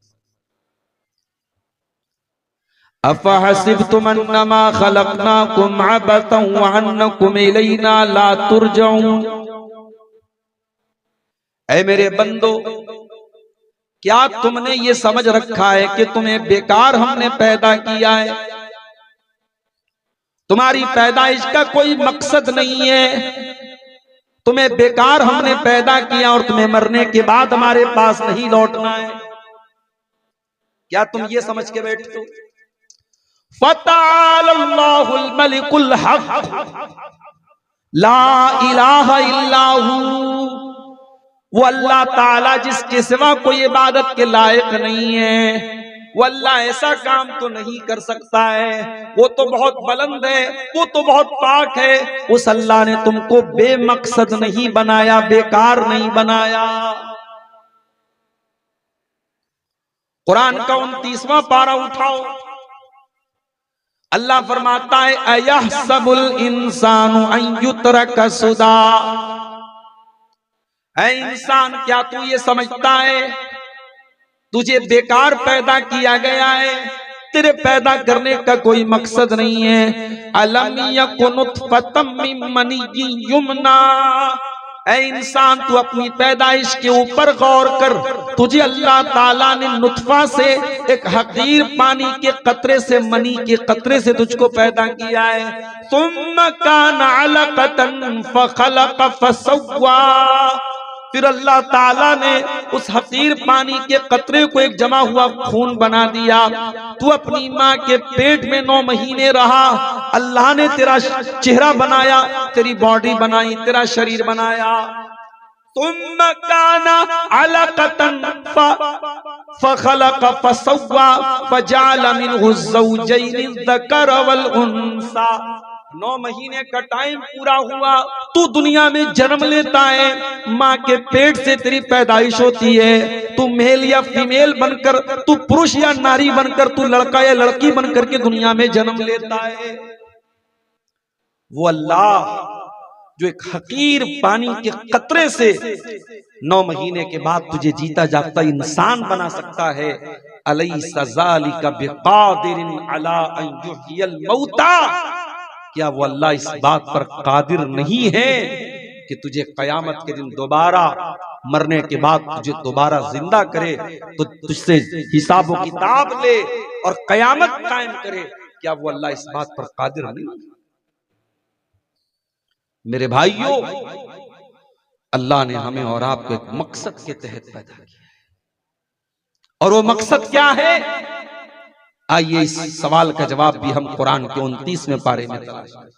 अफहसिबतुम अन्नमा खलकनाकुम अबतन व अन्नकुम इलैना ला तुरजऊन। ऐ मेरे बंदो, क्या तुमने ये समझ रखा है कि तुम्हें बेकार हमने पैदा किया है? तुम्हारी पैदाइश का कोई मकसद नहीं है। तुम्हें बेकार हमने पैदा किया और तुम्हें मरने के बाद हमारे पास नहीं लौटना है। क्या तुम ये समझ के बैठते हो? फतअल्लाहुल मलिकुल हक ला इलाहा इल्लाहु। वो अल्लाह ताला जिसके सिवा कोई इबादत के लायक नहीं है, वो अल्लाह ऐसा काम तो नहीं कर सकता है, वो तो बहुत बुलंद है, वो तो बहुत पाक है। उस अल्लाह ने तुमको बेमकसद नहीं बनाया, बेकार नहीं बनाया। कुरान का 29वां पारा उठाओ, अल्लाह फरमाता है अयहसबुल इंसानु अन युत्रक सुदा, ऐ इंसान क्या तू ये समझता है तुझे बेकार पैदा किया गया है, तेरे पैदा करने का कोई मकसद नहीं है। अलम यकुन नुतफतम मिन मनिय्यिन युमना, ऐ इंसान तू अपनी पैदाइश के ऊपर गौर कर, तुझे अल्लाह ताला ने नुतफा से एक हकीर पानी के कतरे से, मनी के कतरे से तुझको पैदा किया है। सुम्मा कान अलकतन फखलक फसव्वा, फिर अल्लाह ताला ने उस हकीर पानी के कतरे को एक जमा हुआ खून बना दिया। तू अपनी माँ के पेट में 9 महीने रहा, अल्लाह ने तेरा चेहरा बनाया, तेरी बॉडी बनाई, तेरा शरीर बनाया। तुम काना अलकतन फखलक फसव्वा फजअल मिनहु ज़ौजैनि ज़कर वल उन्सा, 9 महीने का टाइम पूरा हुआ, तू दुनिया में जन्म लेता है, माँ के पेट से तेरी पैदाइश होती है, तू मेल या फीमेल बनकर, तू पुरुष या नारी बनकर, तू लड़का या लड़की बनकर के दुनिया में जन्म लेता है। वो अल्लाह जो एक हकीर पानी के कतरे से 9 महीने के बाद तुझे जीता जागता इंसान बना सकता है, अलैसा ज़ालिका बिक़ादिरिन अला अन युह्यिल मौता, क्या वो अल्लाह इस बात पर कादिर नहीं है कि तुझे कयामत के दिन दोबारा मरने के बाद तुझे दोबारा जिंदा करे, तो तुझसे हिसाब व किताब ले और कयामत कायम करे? क्या वो अल्लाह इस बात पर कादिर नहीं? मेरे भाइयों, अल्लाह ने हमें और आपको एक मकसद के तहत पैदा किया है, और वो मकसद क्या है? आइए इस सवाल का जवाब भी हम कुरान के 29वें पारे में तलाश करें।